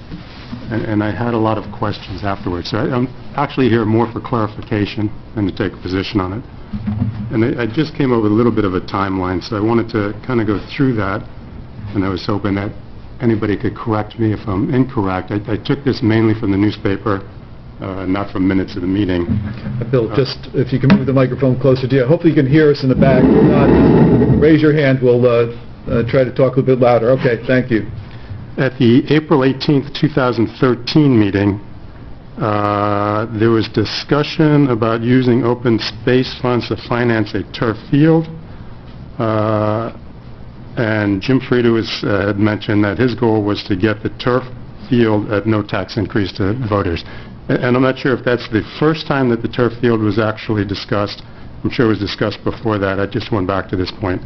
and I had a lot of questions afterwards. So I'm actually here more for clarification than to take a position on it. And I just came up with a little bit of a timeline, so I wanted to kind of go through that, and I was hoping that anybody could correct me if I'm incorrect. I took this mainly from the newspaper, not from minutes of the meeting. Bill, just if you can move the microphone closer to you. Hopefully you can hear us in the back. If not, raise your hand. We'll try to talk a little bit louder. Okay, thank you. At the April 18th, 2013 meeting, there was discussion about using open space funds to finance a turf field. And Jim Frieda had mentioned that his goal was to get the turf field at no tax increase to voters. And I'm not sure if that's the first time that the turf field was actually discussed. I'm sure it was discussed before that. I just went back to this point.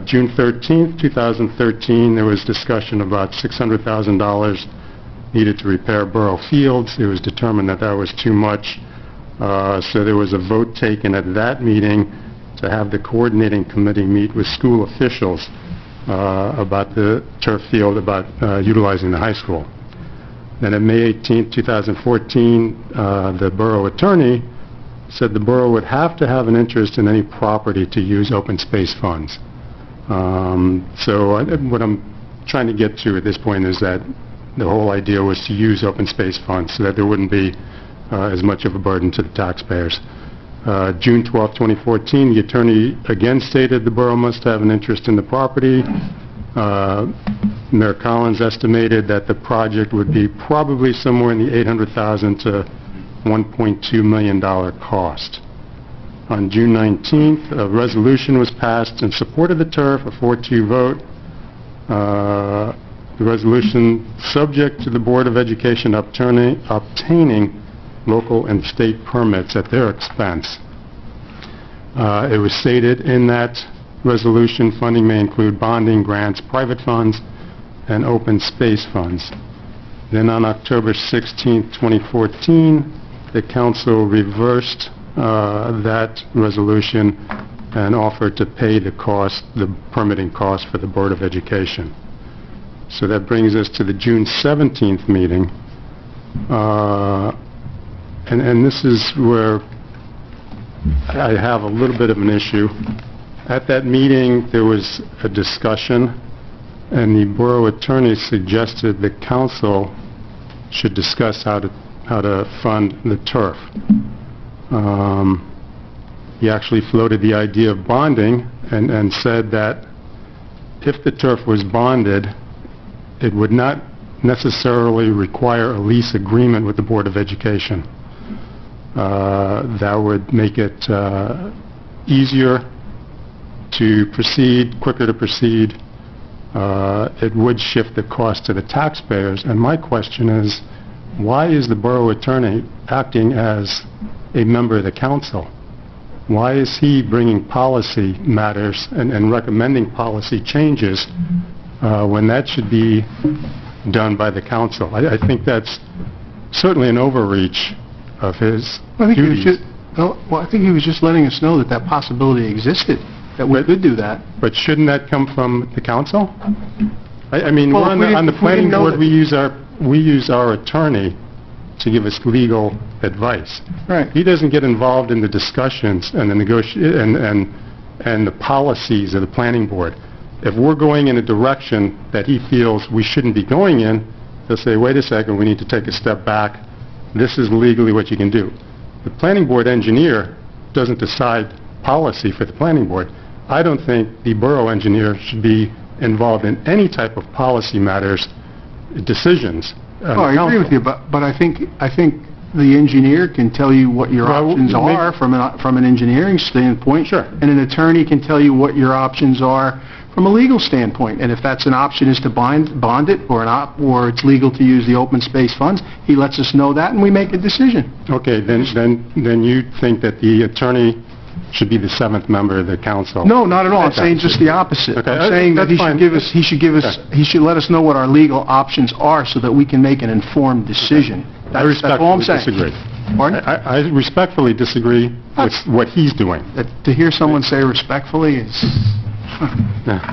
June 13th, 2013, there was discussion about $600,000 needed to repair borough fields. It was determined that that was too much. So there was a vote taken at that meeting to have the coordinating committee meet with school officials about the turf field, about utilizing the high school. Then on May 18th, 2014, the borough attorney said the borough would have to have an interest in any property to use open space funds. What I'm trying to get to at this point is that the whole idea was to use open space funds so that there wouldn't be as much of a burden to the taxpayers. June 12, 2014, the attorney again stated the borough must have an interest in the property. Mayor Collins estimated that the project would be probably somewhere in the $800,000 to $1.2 million cost. On June 19th, a resolution was passed in support of the turf, a 4-2 vote. The resolution subject to the Board of Education obtaining local and state permits at their expense. It was stated in that resolution funding may include bonding, grants, private funds, and open space funds. Then on October 16, 2014, the council reversed that resolution and offered to pay the cost, the permitting cost for the Board of Education. So that brings us to the June 17th meeting. And this is where I have a little bit of an issue. At that meeting, there was a discussion, and the borough attorney suggested the council should discuss how to fund the turf. He actually floated the idea of bonding and said that if the turf was bonded, it would not necessarily require a lease agreement with the Board of Education. That would make it easier to proceed, quicker to proceed. It would shift the cost to the taxpayers. And my question is, why is the borough attorney acting as a member of the council? Why is he bringing policy matters and recommending policy changes when that should be done by the council? I think that's certainly an overreach of his duties. I think he was just letting us know that that possibility existed, that we could do that. But shouldn't that come from the council? I mean, Well, we're on the planning board, that- we use our attorney to give us legal advice. Right. He doesn't get involved in the discussions and the and the policies of the planning board. If we're going in a direction that he feels we shouldn't be going in, they'll say, wait a second, we need to take a step back. This is legally what you can do. The planning board engineer doesn't decide policy for the planning board. I don't think the borough engineer should be involved in any type of policy matters, decisions. Oh, I agree with you, but I think the engineer can tell you what your options are from an engineering standpoint. Sure. And an attorney can tell you what your options are from a legal standpoint. And if that's an option is to bond it, or it's legal to use the open space funds, he lets us know that, and we make a decision. Okay, then you think that the attorney should be the seventh member of the council? No, not at all. I'm saying just the opposite. Okay, I'm saying that he should let us know what our legal options are so that we can make an informed decision. I respectfully disagree. Pardon? I respectfully disagree with what he's doing. To hear someone say respectfully is...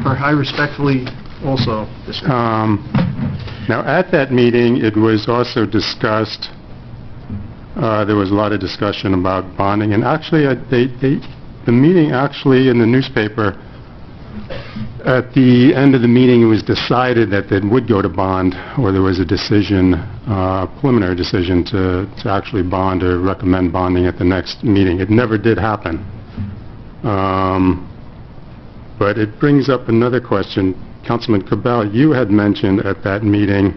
Or I respectfully also disagree. Now, at that meeting, it was also discussed, there was a lot of discussion about bonding, and actually, the meeting actually in the newspaper, at the end of the meeting, it was decided that it would go to bond, or there was a decision, preliminary decision to actually bond or recommend bonding at the next meeting. It never did happen. But it brings up another question. Councilman Cabell, you had mentioned at that meeting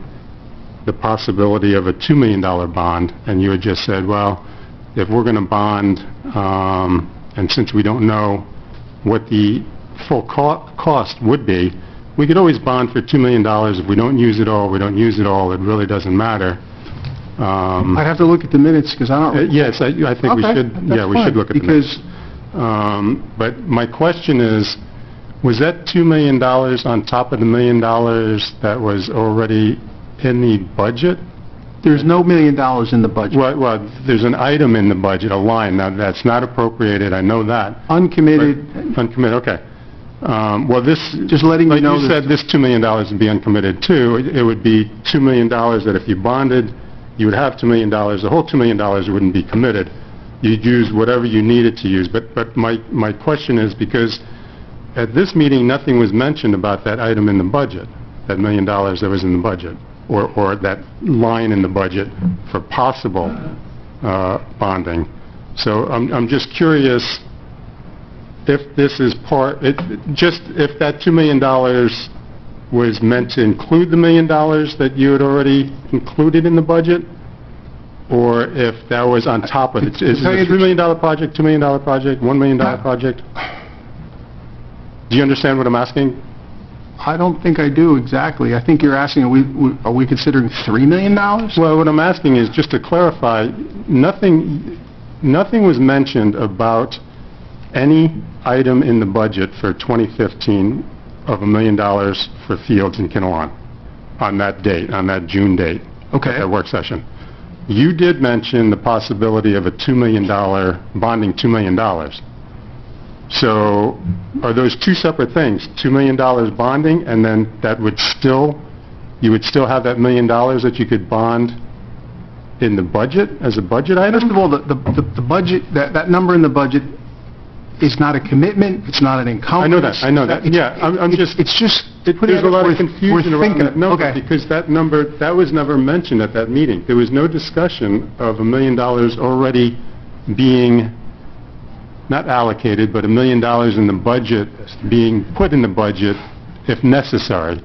the possibility of a $2 million bond, and you had just said, well, if we're going to bond, and since we don't know what the full cost would be, we could always bond for $2 million. If we don't use it all, we don't use it all. It really doesn't matter. I'd have to look at the minutes because I don't... Yes, I think we should. Yeah, we should look at the minutes. But my question is, was that $2 million on top of the $1 million that was already in the budget? There's no $1 million in the budget. Well, there's an item in the budget, a line. Now, that's not appropriated. I know that. Uncommitted. Uncommitted, okay. Well, this... Just letting you know... Like you said, this $2 million would be uncommitted, too. It would be $2 million that if you bonded, you would have $2 million. The whole $2 million wouldn't be committed. You'd use whatever you needed to use. But my question is, because at this meeting, nothing was mentioned about that item in the budget, that $1 million that was in the budget, or that line in the budget for possible bonding. So I'm just curious if this is if that $2 million was meant to include the $1 million that you had already included in the budget, or if that was on top of it. Is it a $3 million project, $2 million project, $1 million project? Do you understand what I'm asking? I don't think I do exactly. I think you're asking, are we considering $3 million? Well, what I'm asking is, just to clarify, nothing was mentioned about any item in the budget for 2015 of $1 million for fields in Kinnelon on that date, on that June date, okay, that work session. You did mention the possibility of a $2 million, bonding $2 million. So are those two separate things? $2 million bonding, and then you would still have that $1 million that you could bond in the budget, as a budget item? First of all, the budget, that number in the budget is not a commitment, it's not an encumbrance. I know that. Yeah, there's a lot of confusion around that number, because that number, that was never mentioned at that meeting. There was no discussion of $1 million already being not allocated, but $1 million in the budget being put in the budget if necessary.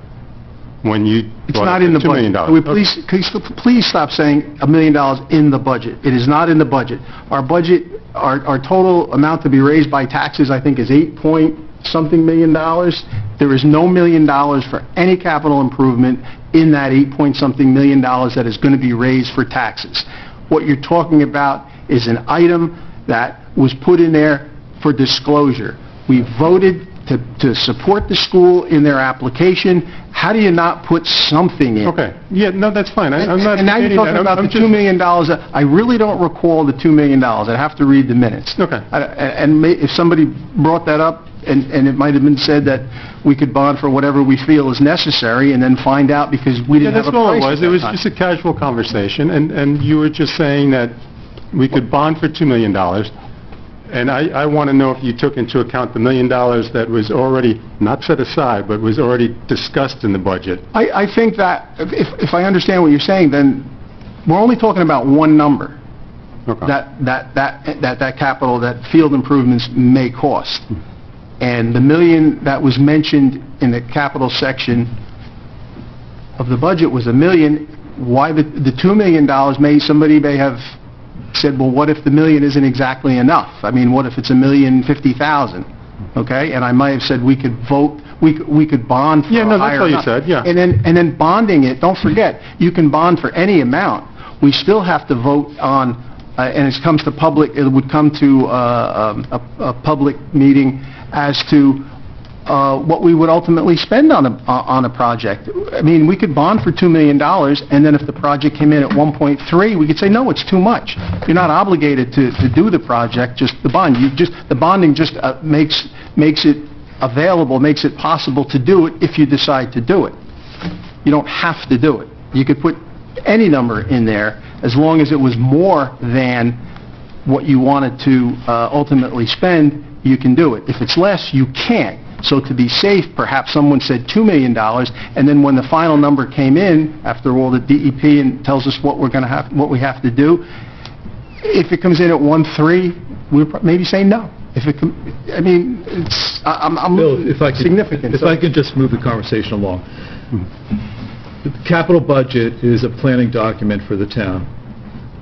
When you it's not in the budget. Please stop saying $1 million in the budget. It is not in the budget. Our budget, our total amount to be raised by taxes, I think, is $8-point-something million. There is no $1 million for any capital improvement in that $8-point-something million that is going to be raised for taxes. What you're talking about is an item that was put in there for disclosure. We voted to support the school in their application. How do you not put something in? Okay. Yeah, no, that's fine. I'm not... And now you're talking about the $2 million. I really don't recall the $2 million. I'd have to read the minutes. Okay. And if somebody brought that up, and it might have been said that we could bond for whatever we feel is necessary, and then find out because we didn't have a price. That's all it was. It was just a casual conversation, and you were just saying that we could bond for $2 million, And I want to know if you took into account the $1 million that was already, not set aside, but was already discussed in the budget. I think that, if I understand what you're saying, then we're only talking about one number, Okay. that capital, that field improvements may cost. And the $1 million that was mentioned in the capital section of the budget was $1 million. Why the $2 million, somebody may have said, well, what if the $1 million isn't exactly enough? I mean, what if it's $1,050,000? Okay? And I might have said we could vote, we could bond for Yeah, no, a that's higher all you amount. said, yeah. And then bonding it, don't forget, you can bond for any amount. We still have to vote on, and it comes to public, it would come to a public meeting as to what we would ultimately spend on a project. I mean, we could bond for $2 million, and then if the project came in at 1.3, we could say, no, it's too much. You're not obligated to do the project, just the bond. The bonding just makes it available, makes it possible to do it if you decide to do it. You don't have to do it. You could put any number in there as long as it was more than what you wanted to ultimately spend. You can do it. If it's less, you can't. So to be safe, perhaps someone said $2 million, and then when the final number came in, after all the DEP and tells us what we have to do, if it comes in at 1.3, we'll maybe say no. I mean, it's Bill, if I could, significant. If I could just move the conversation along. The capital budget is a planning document for the town.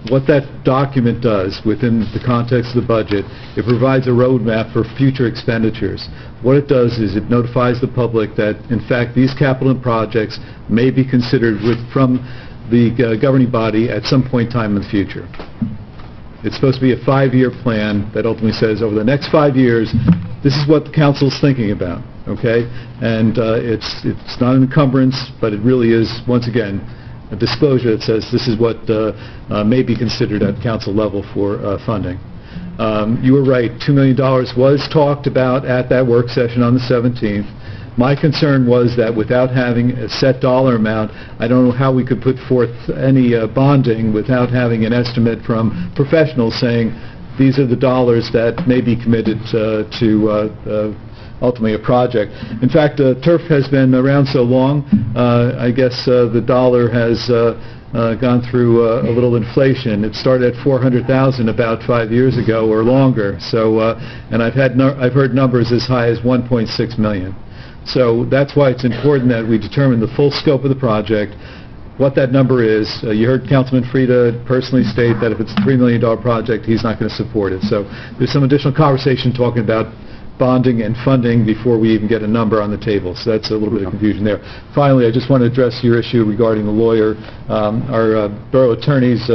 What that document does within the context of the budget, it provides a roadmap for future expenditures. What it does is it notifies the public that, in fact, these capital projects may be considered from the governing body at some point in time in the future. It's supposed to be a 5-year plan that ultimately says, over the next 5 years, this is what the council's thinking about, okay? And it's not an encumbrance, but it really is, once again, a disclosure that says this is what may be considered at council level for funding. You were right, $2 million was talked about at that work session on the 17th. My concern was that without having a set dollar amount, I don't know how we could put forth any bonding without having an estimate from professionals saying these are the dollars that may be committed to ultimately a project. In fact, turf has been around so long, I guess the dollar has gone through a little inflation. It started at $400,000 about 5 years ago or longer. So, and I've heard numbers as high as $1.6 million. So that's why it's important that we determine the full scope of the project, what that number is. You heard Councilman Frieda personally state that if it's a $3 million project, he's not going to support it. So there's some additional conversation talking about bonding and funding before we even get a number on the table. So that's a little bit of confusion there. Finally, I just want to address your issue regarding the lawyer. Our borough attorney's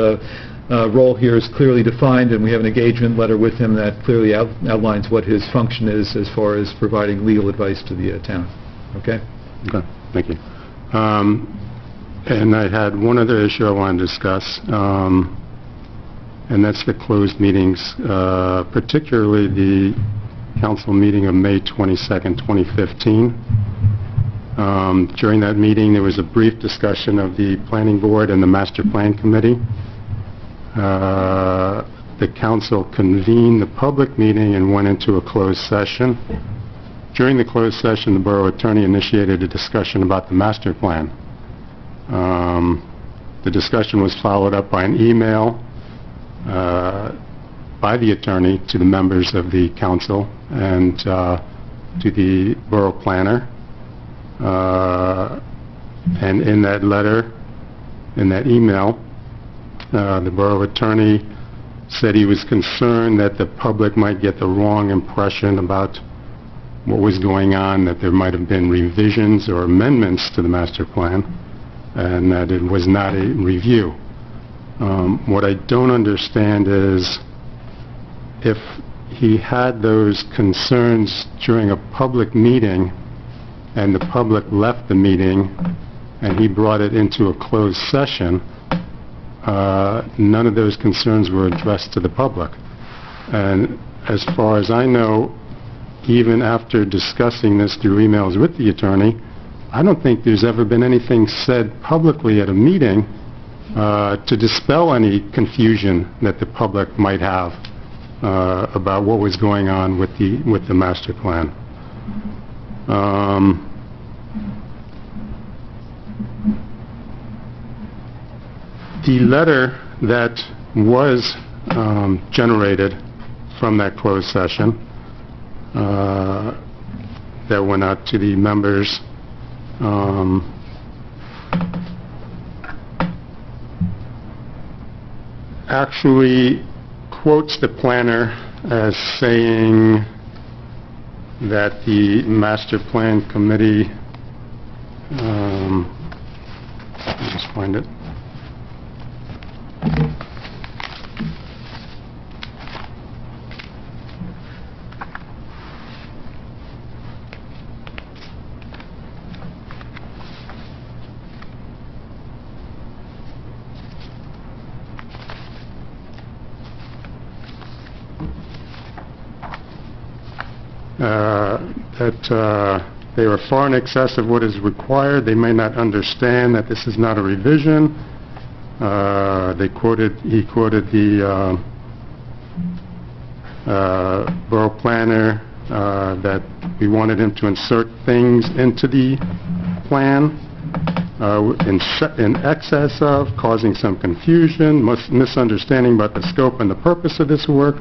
role here is clearly defined, and we have an engagement letter with him that clearly outlines what his function is as far as providing legal advice to the town. Okay? Okay, thank you. And I had one other issue I wanted to discuss, and that's the closed meetings, particularly the council meeting of May 22nd, 2015. During that meeting, there was a brief discussion of the planning board and the master plan committee. The council convened the public meeting and went into a closed session. During the closed session, the borough attorney initiated a discussion about the master plan. The discussion was followed up by an email by the attorney to the members of the council and to the borough planner. And in that letter, in that email, the borough attorney said he was concerned that the public might get the wrong impression about what was going on, that there might have been revisions or amendments to the master plan, and that it was not a review. What I don't understand is if he had those concerns during a public meeting and the public left the meeting and he brought it into a closed session, none of those concerns were addressed to the public. And as far as I know, even after discussing this through emails with the attorney, I don't think there's ever been anything said publicly at a meeting to dispel any confusion that the public might have about what was going on with the master plan. The letter that was generated from that closed session that went out to the members actually quotes the planner as saying that the master plan committee, let me just find it. That they were far in excess of what is required. They may not understand that this is not a revision. He quoted the borough planner that we wanted him to insert things into the plan in excess of, causing some confusion, misunderstanding about the scope and the purpose of this work,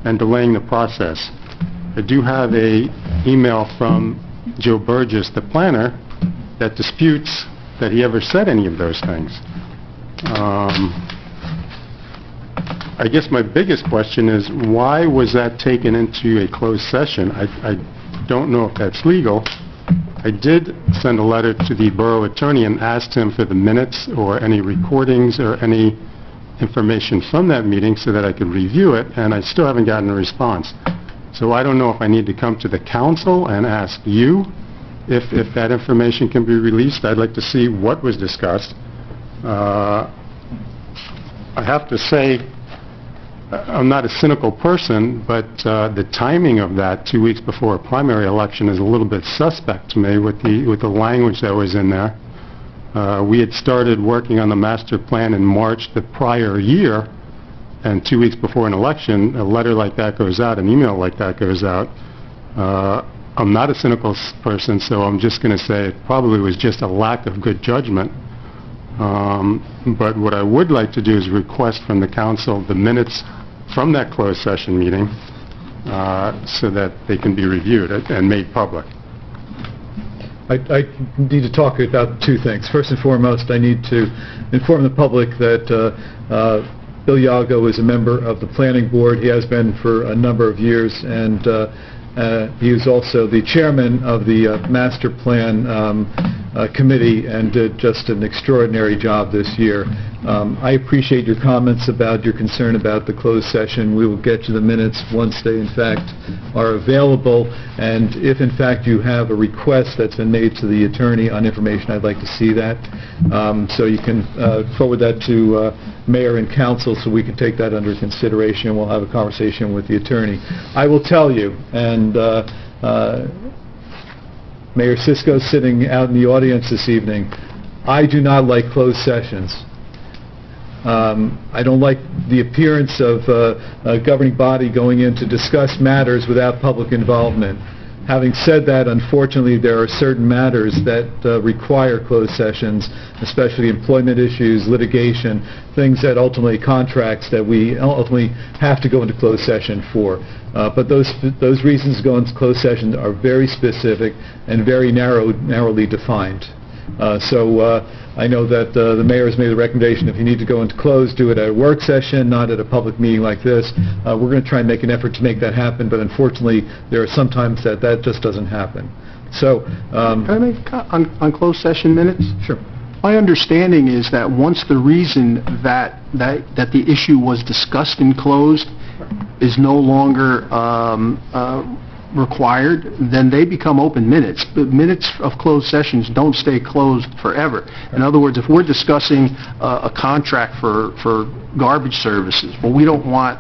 and delaying the process. I do have an email from Joe Burgess, the planner, that disputes that he ever said any of those things. I guess my biggest question is, why was that taken into a closed session? I don't know if that's legal. I did send a letter to the borough attorney and asked him for the minutes or any recordings or any information from that meeting so that I could review it, and I still haven't gotten a response. So I don't know if I need to come to the council and ask you if that information can be released. I'd like to see what was discussed. I have to say, I'm not a cynical person, but the timing of that 2 weeks before a primary election is a little bit suspect to me with the language that was in there. We had started working on the master plan in March the prior year, and 2 weeks before an election, a letter like that goes out, an email like that goes out. I'm not a cynical person, so I'm just going to say it probably was just a lack of good judgment. But what I would like to do is request from the council the minutes from that closed session meeting so that they can be reviewed and made public. I need to talk about two things. First and foremost, I need to inform the public that Bill Yago is a member of the planning board. He has been for a number of years, and he is also the chairman of the master plan committee and did just an extraordinary job this year. I appreciate your comments about your concern about the closed session. We will get you the minutes once they in fact are available, and if in fact you have a request that's been made to the attorney on information, I'd like to see that. So you can forward that to mayor and council so we can take that under consideration, and we'll have a conversation with the attorney. I will tell you, and Mayor Sisko sitting out in the audience this evening, I do not like closed sessions. I don't like the appearance of a governing body going in to discuss matters without public involvement. Having said that, unfortunately, there are certain matters that require closed sessions, especially employment issues, litigation, things that ultimately, contracts that we ultimately have to go into closed session for. But those reasons to go into closed session are very specific and very narrowly defined. So I know that the mayor has made a recommendation if you need to go into closed, do it at a work session, not at a public meeting like this. We're going to try and make an effort to make that happen, but unfortunately there are some times that just doesn't happen. So Can I make on closed session minutes? Sure. My understanding is that once the reason that the issue was discussed in closed is no longer required, then they become open minutes. But minutes of closed sessions don't stay closed forever. In other words, if we're discussing a contract for garbage services, well, we don't want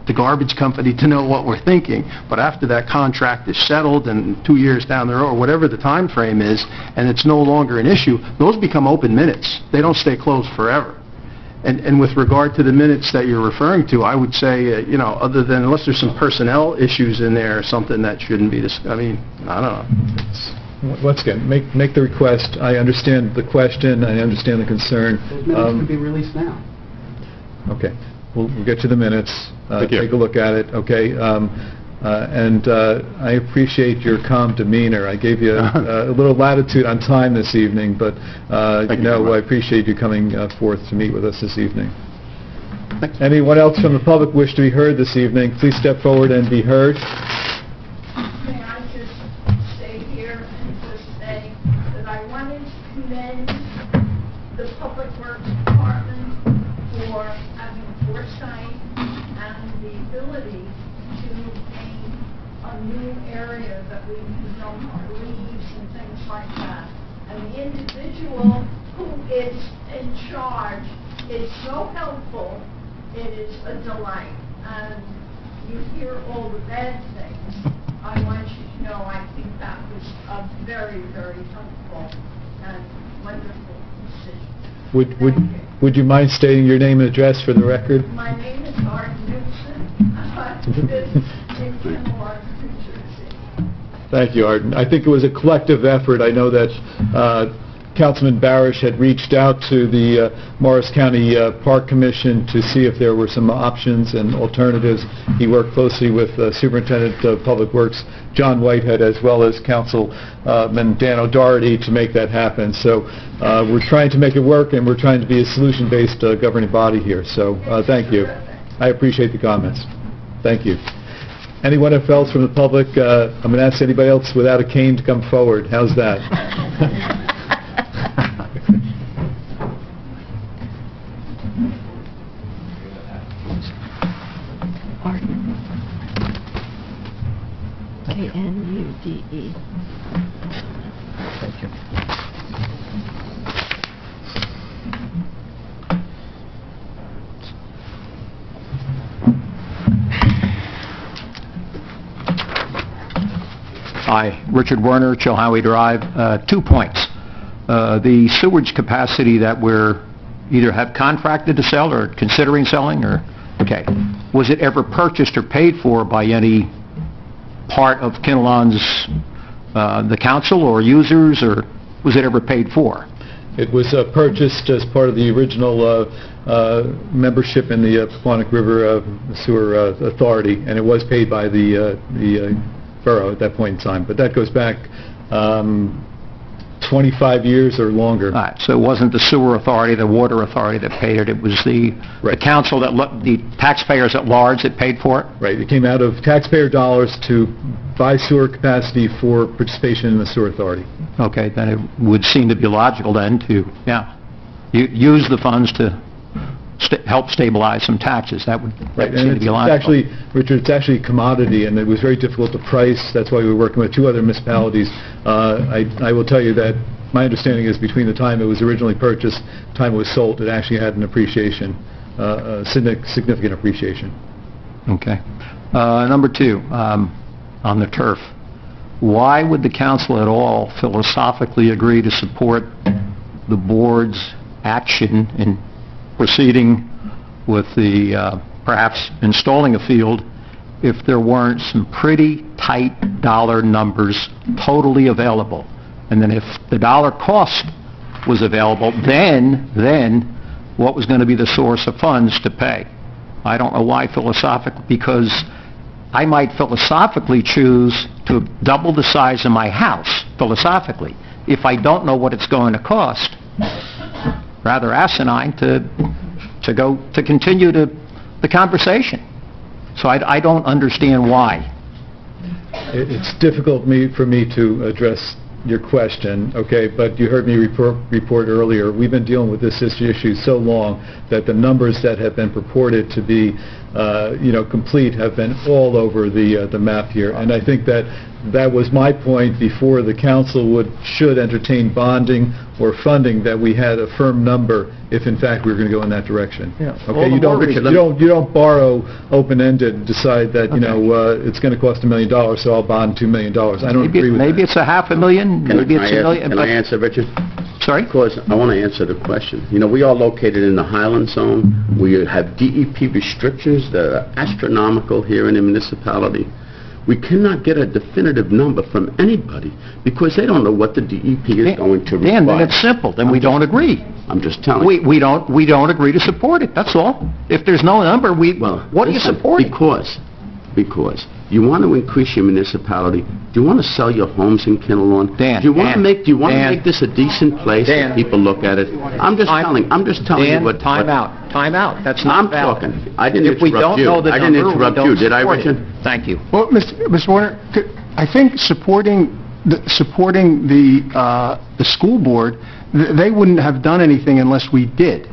the garbage company to know what we're thinking. But after that contract is settled and 2 years down the road, or whatever the time frame is, and it's no longer an issue, those become open minutes. They don't stay closed forever. And with regard to the minutes that you're referring to, I would say, other than, unless there's some personnel issues in there or something that shouldn't be discussed, I mean, I don't know. Once again, make the request. I understand the question, I understand the concern. Those minutes can be released now. Okay, we'll get you the minutes. Thank you. Take a look at it, okay? And I appreciate your calm demeanor. I gave you a little latitude on time this evening, but I appreciate you coming forth to meet with us this evening. Thanks. Anyone else from the public wish to be heard this evening, please step forward and be heard. May I just stay here and just say that I wanted to commend the Public Works Department for having foresight and the ability to gain a new area that we know our leaves and things like that. And the individual who is in charge is so helpful, it is a delight. And you hear all the bad things. I want you to know I think that was a very, very helpful and wonderful decision. Would you mind stating your name and address for the record? My name is Art Newson. I live in Kinnelon, New Jersey. Thank you, Arden. I think it was a collective effort. I know that Councilman Barish had reached out to the Morris County Park Commission to see if there were some options and alternatives. He worked closely with Superintendent of Public Works John Whitehead, as well as Councilman Dan O'Doherty, to make that happen. So we're trying to make it work, and we're trying to be a solution-based governing body here. So thank you. I appreciate the comments. Thank you. Anyone else from the public? I'm going to ask anybody else without a cane to come forward. How's that? K-N-U-D-E. Thank you. Hi, Richard Werner, Chilhowie Drive. 2 points. The sewage capacity that we're either have contracted to sell or considering selling, was it ever purchased or paid for by any part of Kinnelon's, the council or users, or was it ever paid for? It was purchased as part of the original membership in the Paquonic River Sewer Authority, and it was paid by the borough at that point in time. But that goes back 25 years or longer. All right, so it wasn't the sewer authority, the water authority that paid it. It was the council, the taxpayers at large that paid for it? Right. It came out of taxpayer dollars to buy sewer capacity for participation in the sewer authority. Okay, then it would seem to be logical then to, use the funds to help stabilize some taxes. That would seem to be logical. Actually, Richard, it's actually a commodity, and it was very difficult to price. That's why we were working with 2 other municipalities. I will tell you that my understanding is between the time it was originally purchased, the time it was sold, it actually had an appreciation, a significant appreciation. Okay. Number 2, on the turf. Why would the council at all philosophically agree to support the board's action in proceeding with the perhaps installing a field if there weren't some pretty tight dollar numbers totally available? And then if the dollar cost was available, then what was going to be the source of funds to pay? I don't know why philosophically, because I might philosophically choose to double the size of my house, philosophically, if I don't know what it's going to cost. Rather asinine to continue the conversation. So I don't understand why. It's difficult for me to address your question, okay, but you heard me report earlier. We've been dealing with this issue so long that the numbers that have been purported to be complete have been all over the map here. And I think that that was my point before the council should entertain bonding or funding, that we had a firm number if in fact we were going to go in that direction. Yeah. Okay, All the more reason. you don't borrow open-ended and decide that, it's going to cost $1 million, so I'll bond $2 million. I don't agree with Maybe that. it's a $500,000, maybe it's $1 million. Can I answer, Richard? Sorry? Because I want to answer the question. We are located in the Highland Zone. We have DEP restrictions that are astronomical here in the municipality. We cannot get a definitive number from anybody because they don't know what the DEP is going to require. Dan, then it's simple. Then we don't agree. I'm just telling you. We don't agree to support it. That's all. If there's no number, what do you support? Because you want to increase your municipality. Do you want to sell your homes in Kinnelon? Dan, do you want to make this a decent place that people look at it? I'm just telling you what. Time out. That's not valid. I'm talking. I didn't If we don't interrupt you. know the I didn't number, we interrupt don't you. Did I, support it. Richard? Thank you. Well, Mr. Warner, I think supporting the school board, they wouldn't have done anything unless we did,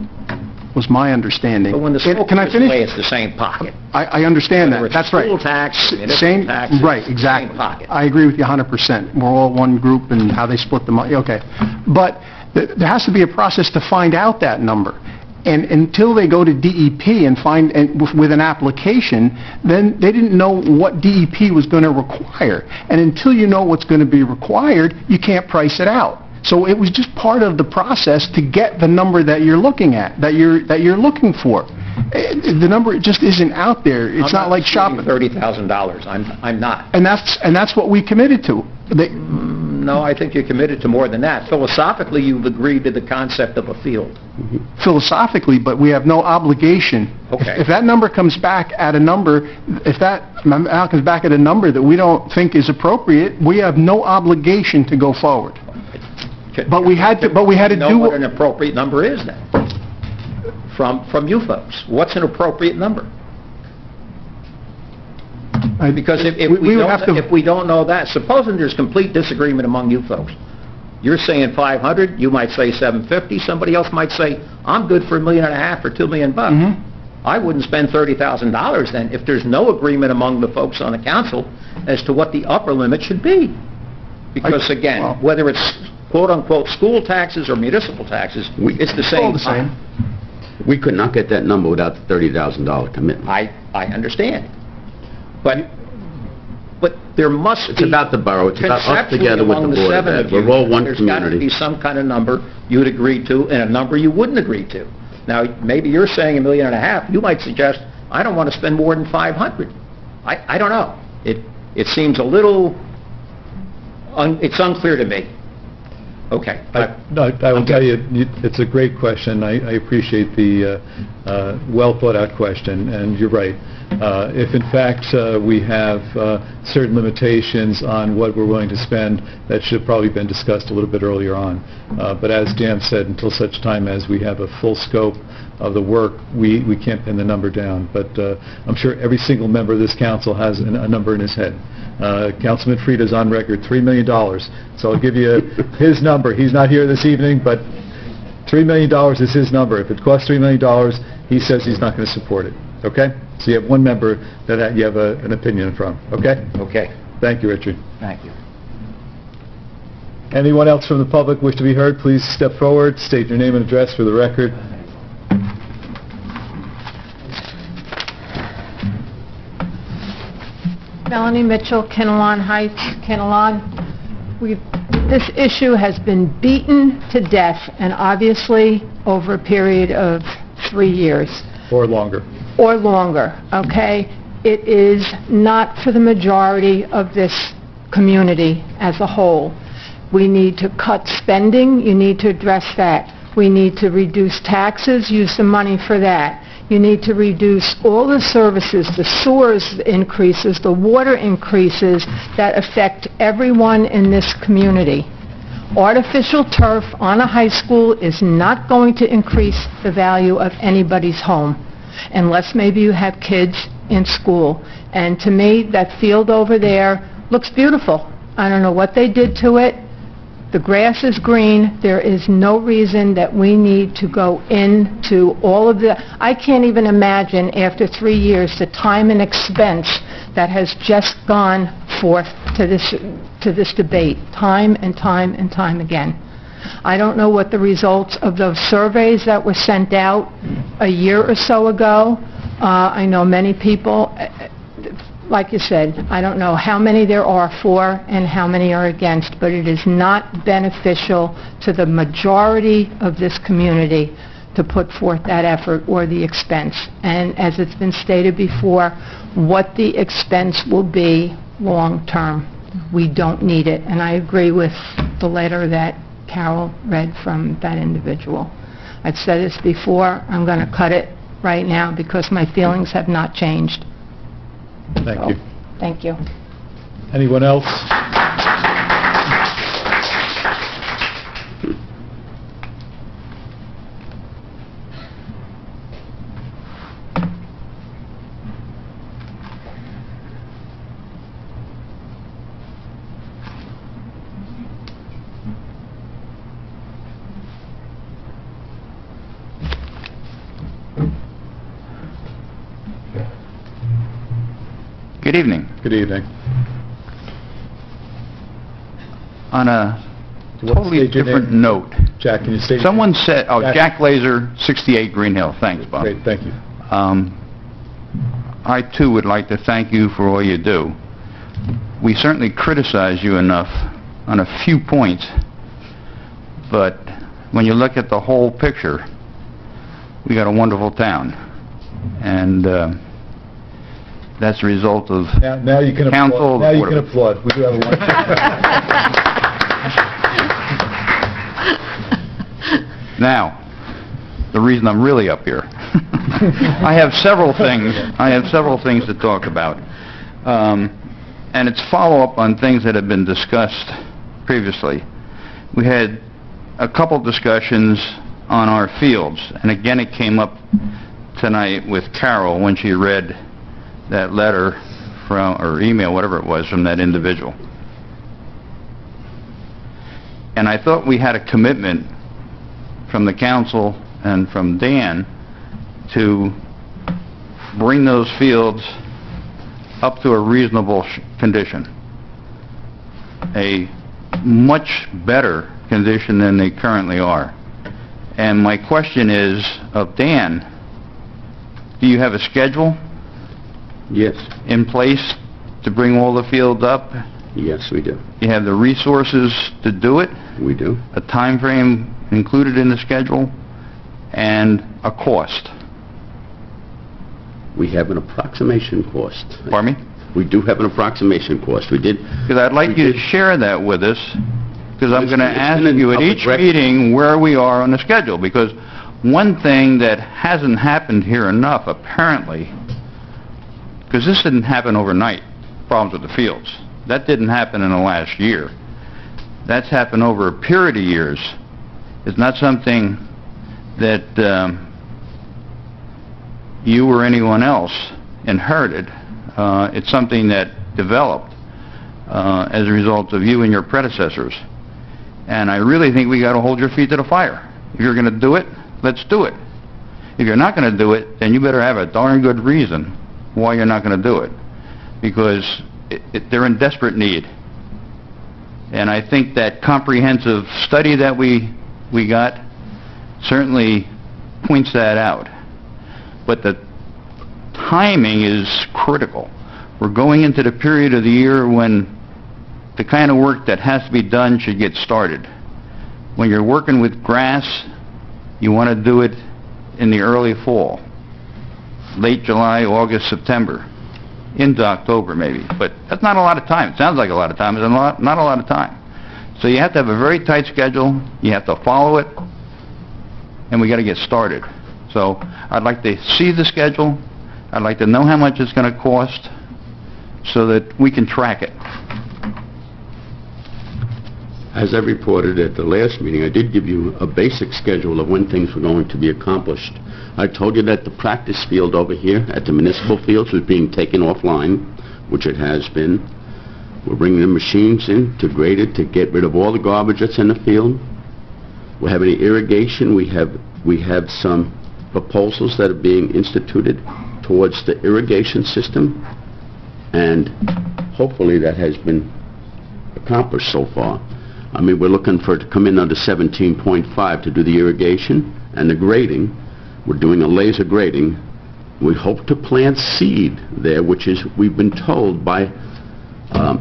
was my understanding. But when the school Can I goes finish? away, it's the same pocket. I understand that. Whether it's That's right. school tax, municipal Same, taxes, right, exactly. same pocket. I agree with you 100%. We're all one group and how they split the money, okay. But there has to be a process to find out that number. And until they go to DEP and with an application, then they didn't know what DEP was going to require. And until you know what's going to be required, you can't price it out. So it was just part of the process to get the number that you're looking at, that you're looking for. The number just isn't out there. It's not like shopping. $30,000. I'm not. And that's what we committed to. No, I think you're committed to more than that. Philosophically, you've agreed to the concept of a field. Philosophically, but we have no obligation. Okay. If that number comes back at a number, that we don't think is appropriate, we have no obligation to go forward. But we had to know what an appropriate number is then. From you folks. What's an appropriate number? Because if we don't know that, supposing there's complete disagreement among you folks, you're saying 500, you might say 750, somebody else might say, I'm good for $1.5 million or $2 million bucks. I wouldn't spend $30,000 then if there's no agreement among the folks on the council as to what the upper limit should be. Because again, whether it's quote-unquote school taxes or municipal taxes, it's the same. All the same. We could not get that number without the $30,000 commitment. I understand. But there must be... It's about the borough. It's about us together with the board of ed. We're all one community. There's got to be some kind of number you'd agree to and a number you wouldn't agree to. Now, maybe you're saying $1.5 million. You might suggest, I don't want to spend more than 500. I don't know. It seems a little... it's unclear to me. Okay. I will tell you, it's a great question. I appreciate the well-thought-out question, and you're right. If in fact we have certain limitations on what we're willing to spend, that should have probably been discussed a little bit earlier on. But as Dan said, until such time as we have a full scope of the work, we can't pin the number down. But I'm sure every single member of this council has a number in his head. Councilman Frieda's on record, $3 million. So I'll give you his number. He's not here this evening, but $3 million is his number. If it costs $3 million, he says he's not going to support it. Okay? So you have one member that you have an opinion from. Okay? Okay. Thank you, Richard. Thank you. Anyone else from the public wish to be heard, please step forward, state your name and address for the record. Melanie Mitchell, Kinnelon Heights, Kinnelon. This issue has been beaten to death, and obviously over a period of 3 years. Or longer. Or longer, okay? It is not for the majority of this community as a whole. We need to cut spending. You need to address that. We need to reduce taxes, use the money for that. You need to reduce all the services, the sewers increases, the water increases that affect everyone in this community. Artificial turf on a high school is not going to increase the value of anybody's home, unless maybe you have kids in school. And to me, that field over there looks beautiful. I don't know what they did to it. The grass is green. There is no reason that we need to go into all of the... I can't even imagine, after 3 years, the time and expense that has just gone forth to this debate, time and time and time again. I don't know what the results of those surveys that were sent out a year or so ago. I know many people, like you said, I don't know how many there are for and how many are against, but it is not beneficial to the majority of this community to put forth that effort or the expense. And as it's been stated before, what the expense will be long-term. We don't need it. And I agree with the letter that Carol read from that individual. I've said this before, I'm going to cut it right now because my feelings have not changed. Thank you. Thank you. Anyone else? Good evening. Good evening. On a What's totally your different name? note, Jack, can you say... someone said, Jack. Jack Laser, 68 Green Hill. Thanks, Bob. Great, thank you. I, too, would like to thank you for all you do. We certainly criticize you enough on a few points, but when you look at the whole picture, we got a wonderful town. And that's a result of Now you can council... applaud. Now you can applaud. We do have a wonderful... Now, the reason I'm really up here, I have several things to talk about. And it's follow-up on things that have been discussed previously. We had a couple discussions on our fields, and again it came up tonight with Carol when she read that letter from, or email, whatever it was, from that individual. And I thought we had a commitment from the council and from Dan to bring those fields up to a reasonable condition, a much better condition than they currently are. And my question is, of Dan, do you have a schedule? Yes. In place to bring all the fields up? Yes, we do. You have the resources to do it? We do. A time frame included in the schedule, and a cost? We have an approximation cost. Pardon me? We do have an approximation cost. We did. Because I'd like you to share that with us, because I'm going to It's ask in you at public each record. meeting where we are on the schedule, because one thing that hasn't happened here enough, apparently, because this didn't happen overnight, problems with the fields. That didn't happen in the last year. That's happened over a period of years. It's not something that you or anyone else inherited. It's something that developed as a result of you and your predecessors. And I really think we got to hold your feet to the fire. If you're going to do it, let's do it. If you're not going to do it, then you better have a darn good reason why you're not going to do it, because they're in desperate need. And I think that comprehensive study that we got certainly points that out. But the timing is critical. We're going into the period of the year when the kind of work that has to be done should get started. When you're working with grass, you want to do it in the early fall, late July, August, September, into October maybe. But that's not a lot of time. It sounds like a lot of time. It's not a lot of time. So you have to have a very tight schedule. You have to follow it, and we got to get started. So I'd like to see the schedule. I'd like to know how much it's going to cost so that we can track it. As I reported at the last meeting, I did give you a basic schedule of when things were going to be accomplished. I told you that the practice field over here at the municipal fields was being taken offline, which it has been. We're bringing the machines in to grade it, to get rid of all the garbage that's in the field. We're having irrigation. We have some proposals that are being instituted towards the irrigation system, and hopefully that has been accomplished so far. I mean, we're looking for it to come in under 17.5 to do the irrigation and the grading. We're doing a laser grading. We hope to plant seed there, which is, we've been told by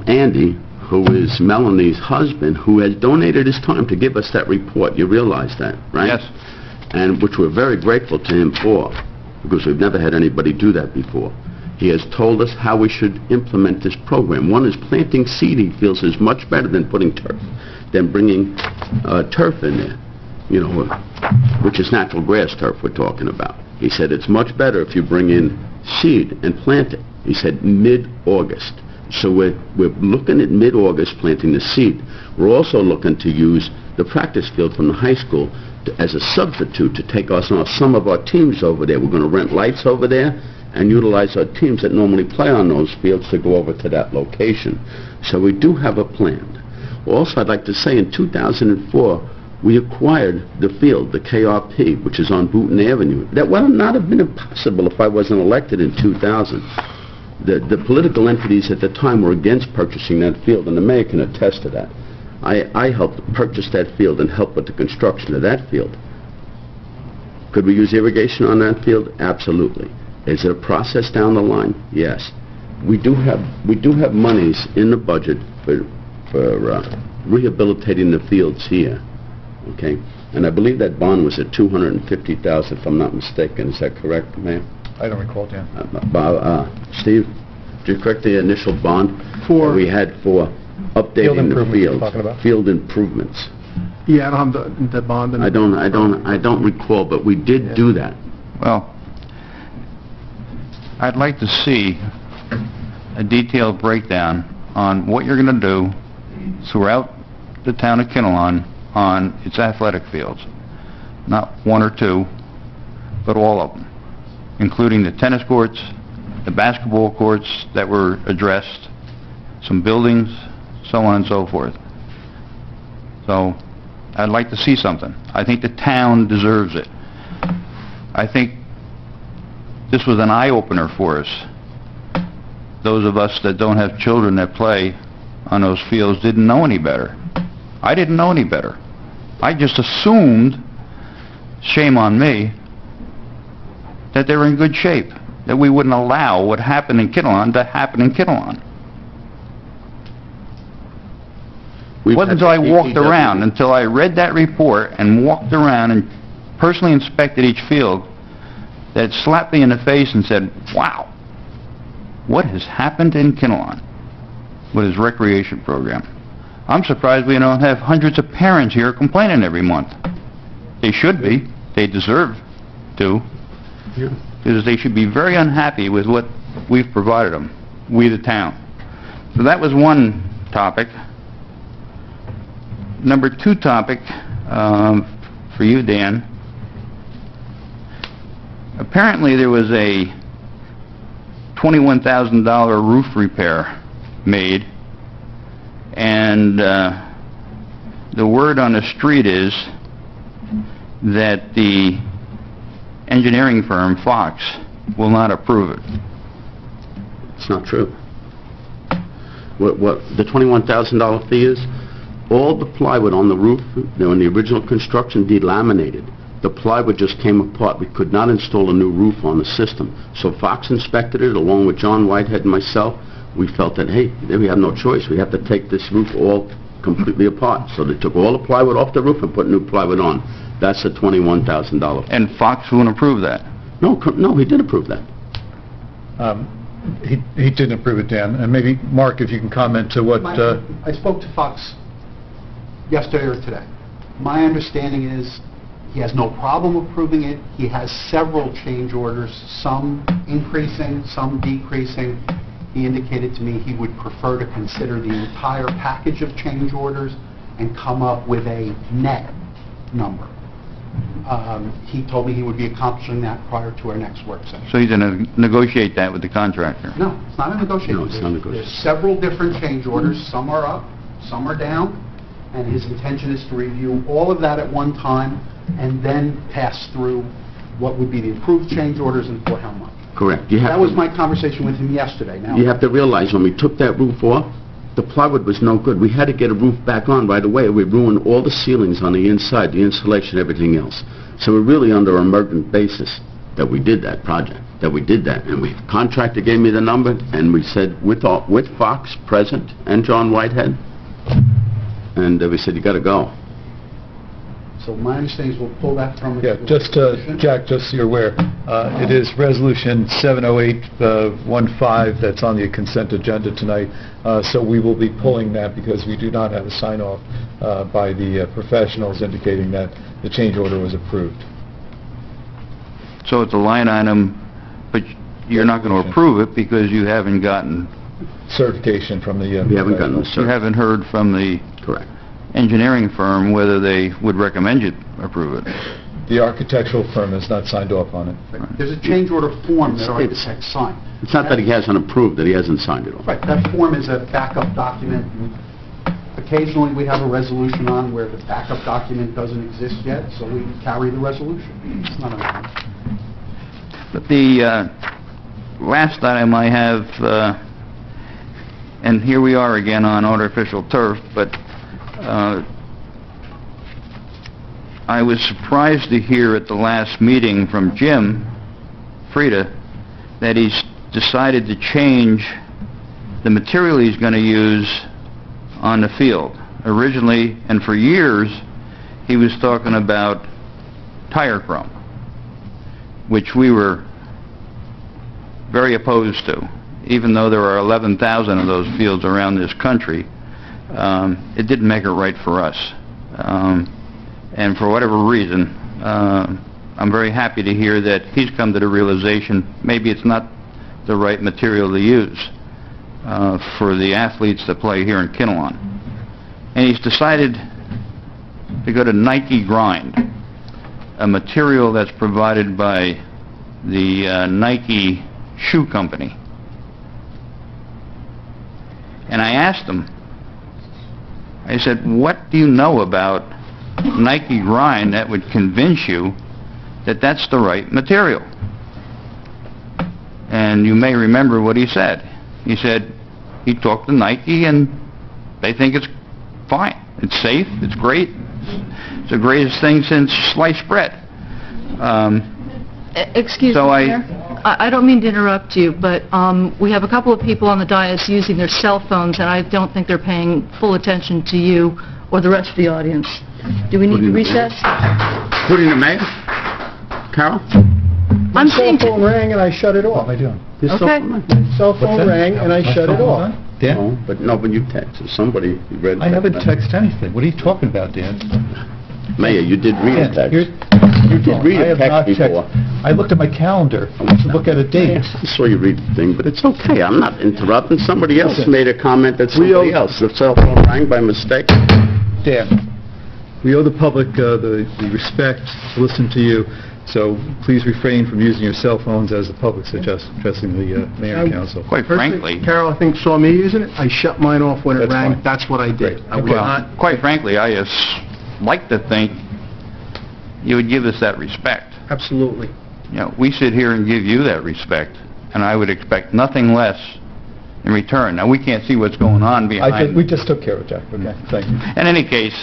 Andy, who is Melanie's husband, who has donated his time to give us that report. You realize that, right? Yes. And which we're very grateful to him for, because we've never had anybody do that before. He has told us how we should implement this program. One is planting seed, he feels, is much better than putting turf, than bringing turf in there, you know, which is natural grass turf we're talking about. He said it's much better if you bring in seed and plant it. He said mid-August. So we're looking at mid-August planting the seed. We're also looking to use the practice field from the high school as a substitute to take some of our teams over there. We're going to rent lights over there and utilize our teams that normally play on those fields to go over to that location. So we do have a plan. Also, I'd like to say in 2004, we acquired the field, the KRP, which is on Booton Avenue. That would not have been impossible if I wasn't elected in 2000. The political entities at the time were against purchasing that field, and the mayor can attest to that. I helped purchase that field and help with the construction of that field. Could we use irrigation on that field? Absolutely. Is it a process down the line? Yes. We do have monies in the budget for rehabilitating the fields here. Okay? And I believe that bond was at $250,000, if I'm not mistaken. Is that correct, Mayor? I don't recall, Dan. Steve, did you correct the initial bond For- we had for updating the improvements you're fields? talking about? Field improvements. Yeah, I don't have the bond. I don't recall, but we did do that. Well, I'd like to see a detailed breakdown on what you're going to do throughout the town of Kinnelon on its athletic fields. Not one or two, but all of them, including the tennis courts, the basketball courts that were addressed, some buildings, so on and so forth. So, I'd like to see something. I think the town deserves it. I think this was an eye-opener for us. Those of us that don't have children that play on those fields didn't know any better. I didn't know any better. I just assumed, shame on me, that they were in good shape, that we wouldn't allow what happened in Kinnelon to happen in Kinnelon. It wasn't until I walked around, until I read that report and walked around and personally inspected each field, that it slapped me in the face and said, wow, what has happened in Kinnelon with his recreation program? I'm surprised we don't have hundreds of parents here complaining every month. They should be. They deserve to. Because they should be very unhappy with what we've provided them, we the town. So that was one topic. Number two topic, for you, Dan. Apparently there was a $21,000 roof repair made, and the word on the street is that the engineering firm, Fox, will not approve it. It's not true. What the $21,000 fee is? All the plywood on the roof, when the original construction delaminated, the plywood just came apart. We could not install a new roof on the system. So Fox inspected it, along with John Whitehead and myself. We felt that, hey, we have no choice. We have to take this roof all completely apart. So they took all the plywood off the roof and put new plywood on. That's a $21,000 fee. And Fox won't approve that? No, he did approve that. He didn't approve it, Dan. And maybe, Mark, if you can comment to what... I spoke to Fox yesterday or today. My understanding is he has no problem approving it. He has several change orders, some increasing, some decreasing. He indicated to me he would prefer to consider the entire package of change orders and come up with a net number. He told me he would be accomplishing that prior to our next work session. So he's going to negotiate that with the contractor? No, it's not a negotiation. No, it's not a negotiation. There's several different change orders. Some are up, some are down, and his intention is to review all of that at one time and then pass through what would be the approved change orders and for how much. Correct. That was my conversation with him yesterday. Now, You have to realize when we took that roof off, the the plywood was no good. We had to get a roof back on right away. We ruined all the ceilings on the inside, the insulation, everything else. So we're really under an emergent basis that we did that project, and the contractor gave me the number, and we said, with Fox present and John Whitehead, and we said, you got to go. So my understanding is we'll pull that from... Yeah, just, Jack, just so you're aware, it is Resolution 70815 that's on the consent agenda tonight, so we will be pulling that because we do not have a sign-off by the professionals indicating that the change order was approved. So it's a line item, but you're not going to approve it because you haven't gotten... Certification from the... We haven't gotten the You haven't heard from the... Correct. Engineering firm whether they would recommend you approve it. The architectural firm has not signed off on it. There's a change order form that architects sign. It's not that he hasn't approved it, he hasn't signed it off. Right, that form is a backup document. Occasionally, we have a resolution on where the backup document doesn't exist yet, so we carry the resolution. It's not a... But the last item I have, and here we are again on artificial turf, but I was surprised to hear at the last meeting from Jim Frieda that he's decided to change the material he's going to use on the field. Originally, and for years, he was talking about tire chrome, which we were very opposed to. Even though there are 11,000 of those fields around this country, it didn't make it right for us. And for whatever reason, I'm very happy to hear that he's come to the realization maybe it's not the right material to use for the athletes that play here in Kinnelon. And he's decided to go to Nike Grind, a material that's provided by the Nike shoe company. And I asked him, I said, what do you know about Nike Grind that would convince you that that's the right material? And you may remember what he said. He said he talked to Nike and they think it's fine. It's safe. It's great. It's the greatest thing since sliced bread. Excuse me, Mayor. I don't mean to interrupt you, but we have a couple of people on the dais using their cell phones, and I don't think they're paying full attention to you or the rest of the audience. Do we need to recess? Including the mayor? Carol? My cell phone rang and I shut it off. What am I doing? Your Okay. cell phone rang and I shut it off. Dan? No, but you texted. Somebody read I haven't texted anything. What are you talking about, Dan? Mayor, you did read a text. You did read a text before. I looked at my calendar to look at a date. I saw you read the thing, but it's okay. I'm not interrupting. Somebody else made a comment that somebody else. The cell phone rang by mistake. Dan, we owe the public the respect to listen to you, so please refrain from using your cell phones as the public's addressing the mayor and council. Quite frankly... Carol, I think, saw me using it. I shut mine off when it rang. Fine. That's what I did. Great. I would not... Quite frankly, I like to think you would give us that respect. Absolutely. You know, we sit here and give you that respect, and I would expect nothing less in return. Now, we can't see what's going on behind... We just took care of it, Jack. Okay, thank you. In any case,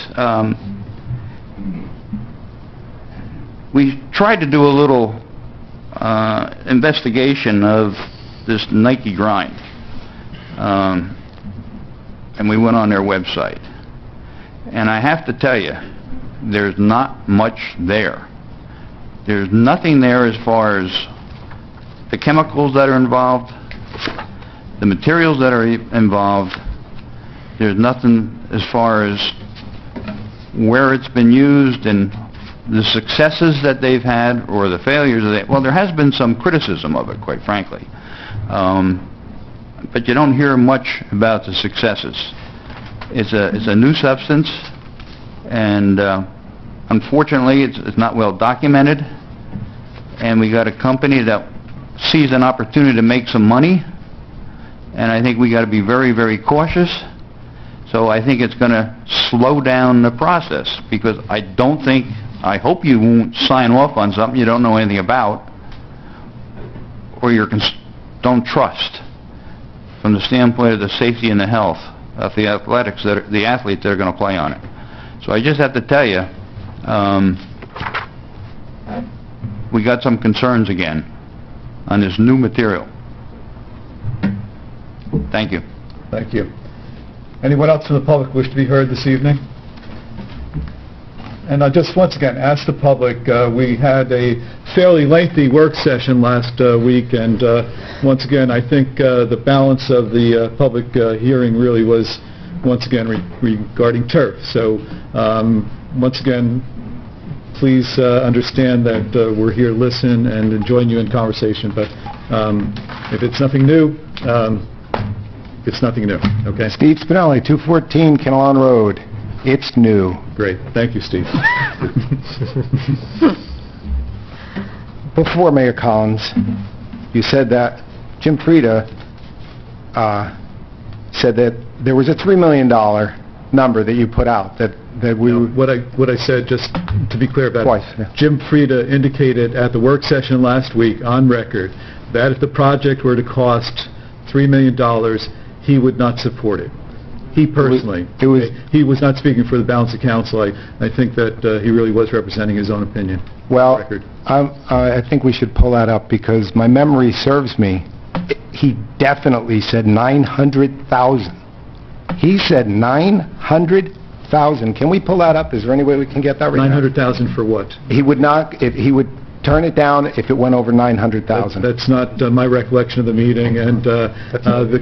we tried to do a little investigation of this Nike Grind, and we went on their website. And I have to tell you, there's not much there. There's nothing there as far as the chemicals that are involved, the materials that are involved. There's nothing as far as where it's been used and the successes that they've had or the failures of it. Well, there has been some criticism of it, quite frankly. But you don't hear much about the successes. It's a new substance, and unfortunately, it's not well documented. And we got a company that sees an opportunity to make some money, and I think we got to be very, very cautious. So I think it's going to slow down the process, because I hope you won't sign off on something you don't know anything about, or you don't trust from the standpoint of the safety and the health of the athletes that are going to play on it. So I just have to tell you, we got some concerns again on this new material. Thank you. Thank you. Anyone else from the public wish to be heard this evening? And I just once again ask the public, we had a fairly lengthy work session last week, and once again I think the balance of the public hearing really was once again regarding turf. So once again, please understand that we're here to listen and join you in conversation, but if it's nothing new, it's nothing new, okay? Steve Spinelli, 214 Kinnelon Road. It's new. Great. Thank you, Steve. Before, Mayor Collins, you said that Jim Frieda said that there was a $3 million number that you put out, that we... No, what I said, just to be clear about Twice, it, yeah. Jim Frieda indicated at the work session last week on record that if the project were to cost $3 million, he would not support it. He personally. He was not speaking for the balance of council. I think that he really was representing his own opinion. Well, I think we should pull that up because my memory serves me. He definitely said 900,000. He said 900,000. Can we pull that up? Is there any way we can get that right now? 900,000 for what? He would not, if he would turn it down if it went over 900,000. That's not my recollection of the meeting, and the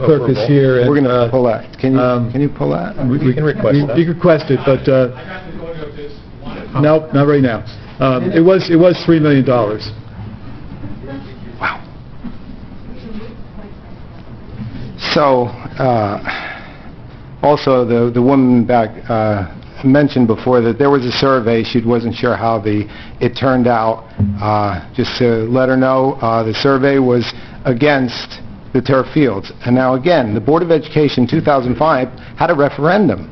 clerk is here. And, we're going to pull that. Can you pull that? We can request that. You can request it, but no, not right now. It was $3 million. Wow. So, also the woman back mentioned before that there was a survey. She wasn't sure how it turned out. Just to let her know, the survey was against the turf fields. And now again, the Board of Education 2005 had a referendum.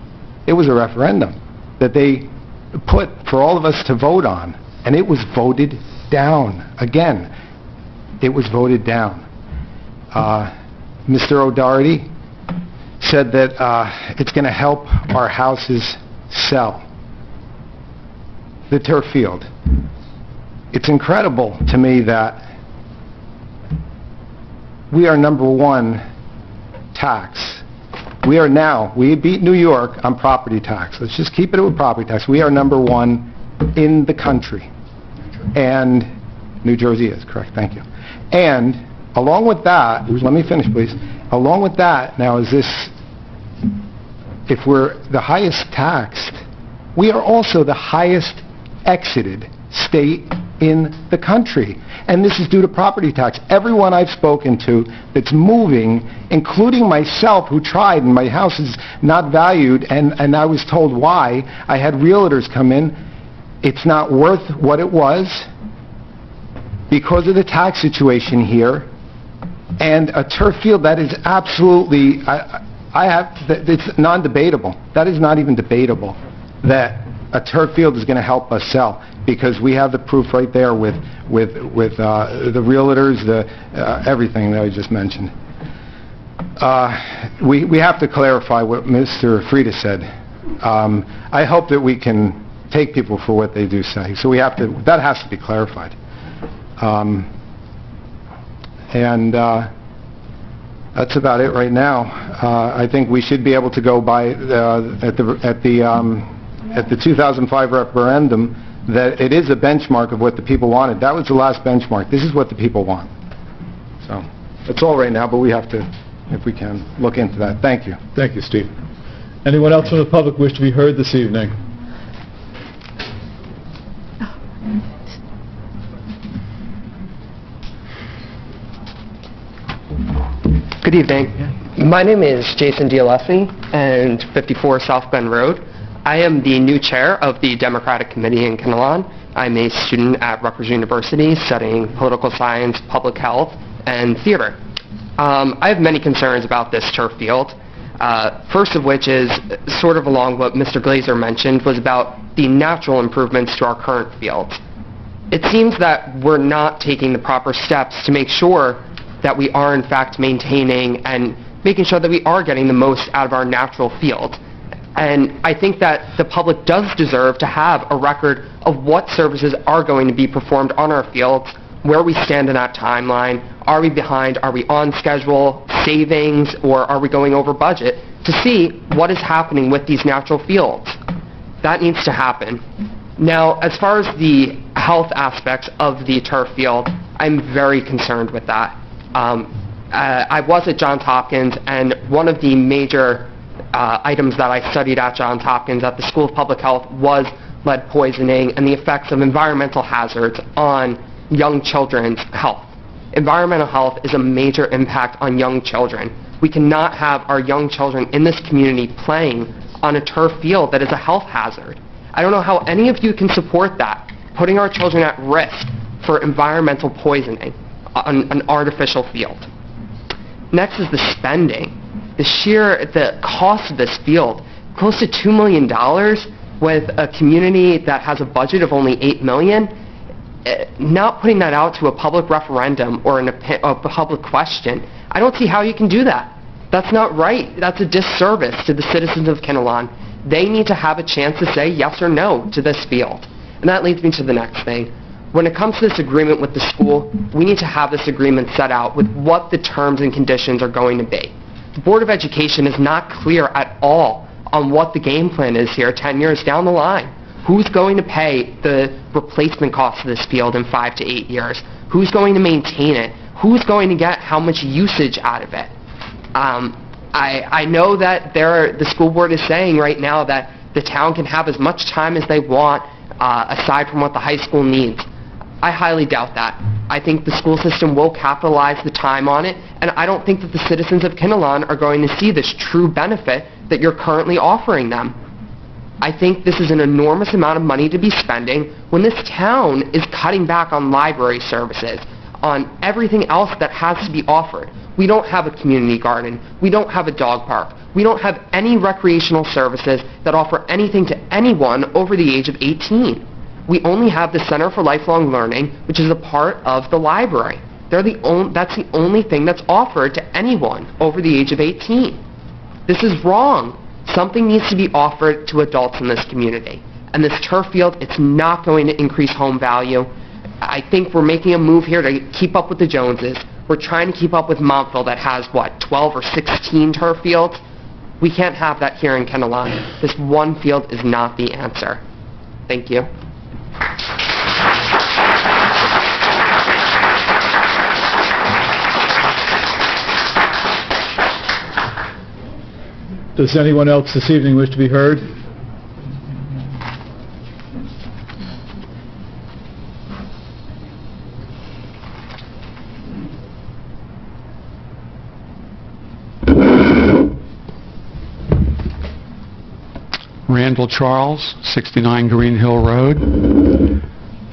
It was a referendum that they put for all of us to vote on, and it was voted down. Again, it was voted down. Mr. O'Doherty said that it's going to help our houses sell the turf field. It's incredible to me that we are #1 tax. We beat New York on property tax. Let's just keep it with property tax. We are #1 in the country. And New Jersey is, correct, thank you. And along with that, let me finish please. Along with that, now is this, if we're the highest taxed, we are also the highest exited state in the country. And this is due to property tax. Everyone I've spoken to that's moving, including myself who tried, and my house is not valued, and I was told why. I had realtors come in. It's not worth what it was because of the tax situation here. And a turf field that is absolutely... it's non-debatable. That is not even debatable, that a turf field is going to help us sell, because we have the proof right there with the realtors, everything that I just mentioned. We have to clarify what Mr. Frieda said. I hope that we can take people for what they do say. So that has to be clarified. That's about it right now. I think we should be able to go by at the 2005 referendum that it is a benchmark of what the people wanted. That was the last benchmark. This is what the people want. So that's all right now, but we have to, if we can, look into that. Thank you. Thank you, Steve. Anyone else from the public wish to be heard this evening? Good evening. My name is Jason Dialessi, and 54 South Bend Road. I am the new chair of the Democratic Committee in Kinnelon. I'm a student at Rutgers University studying political science, public health, and theater. I have many concerns about this turf field. First of which is sort of along what Mr. Glazer mentioned, was about the natural improvements to our current field. It seems that we're not taking the proper steps to make sure that we are in fact maintaining and making sure that we are getting the most out of our natural fields. And I think that the public does deserve to have a record of what services are going to be performed on our fields, where we stand in that timeline. Are we behind? Are we on schedule? Savings? Or are we going over budget? To see what is happening with these natural fields. That needs to happen. Now, as far as the health aspects of the turf field, I'm very concerned with that. I was at Johns Hopkins, and one of the major items that I studied at Johns Hopkins at the School of Public Health was lead poisoning and the effects of environmental hazards on young children's health. Environmental health is a major impact on young children. We cannot have our young children in this community playing on a turf field that is a health hazard. I don't know how any of you can support that, putting our children at risk for environmental poisoning on an artificial field. Next is the spending. The cost of this field, close to $2 million with a community that has a budget of only $8 million. Not putting that out to a public referendum or a public question, I don't see how you can do that. That's not right. That's a disservice to the citizens of Kinnelon. They need to have a chance to say yes or no to this field. And that leads me to the next thing. When it comes to this agreement with the school, we need to have this agreement set out with what the terms and conditions are going to be. The Board of Education is not clear at all on what the game plan is here 10 years down the line. Who's going to pay the replacement cost of this field in 5 to 8 years? Who's going to maintain it? Who's going to get how much usage out of it? I know that the school board is saying right now that the town can have as much time as they want aside from what the high school needs. I highly doubt that. I think the school system will capitalize the time on it, and I don't think that the citizens of Kinnelon are going to see this true benefit that you're currently offering them. I think this is an enormous amount of money to be spending when this town is cutting back on library services, on everything else that has to be offered. We don't have a community garden. We don't have a dog park. We don't have any recreational services that offer anything to anyone over the age of 18. We only have the Center for Lifelong Learning, which is a part of the library. That's the only thing that's offered to anyone over the age of 18. This is wrong. Something needs to be offered to adults in this community. And this turf field, it's not going to increase home value. I think we're making a move here to keep up with the Joneses. We're trying to keep up with Montville that has, 12 or 16 turf fields? We can't have that here in Kinnelon. This one field is not the answer. Thank you. Does anyone else this evening wish to be heard? Randall Charles, 69 Green Hill Road,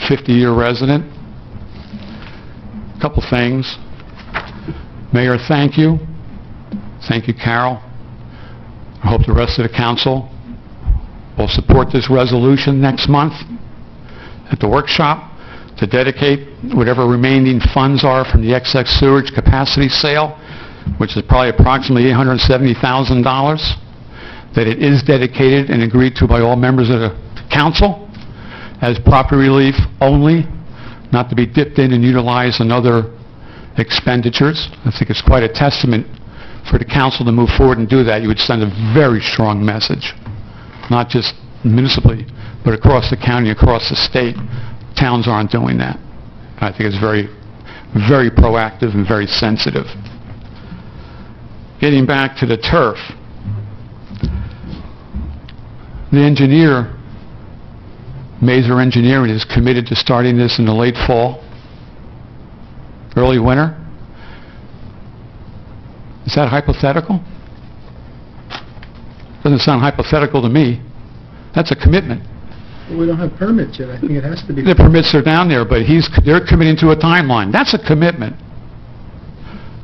50-year resident. Couple things. Mayor, thank you. Thank you, Carol. I hope the rest of the council will support this resolution next month at the workshop to dedicate whatever remaining funds are from the excess sewage capacity sale, which is probably approximately $870,000, that it is dedicated and agreed to by all members of the council as property relief only, not to be dipped in and utilized in other expenditures. I think it's quite a testament for the council to move forward and do that. You would send a very strong message, not just municipally, but across the county, across the state. Towns aren't doing that. I think it's very, very proactive and very sensitive. Getting back to the turf, the engineer, Mazer Engineering, is committed to starting this in the late fall, early winter. Is that hypothetical? Doesn't sound hypothetical to me. That's a commitment. Well, we don't have permits yet. I think it has to be. The permits are down there, but they're committing to a timeline. That's a commitment.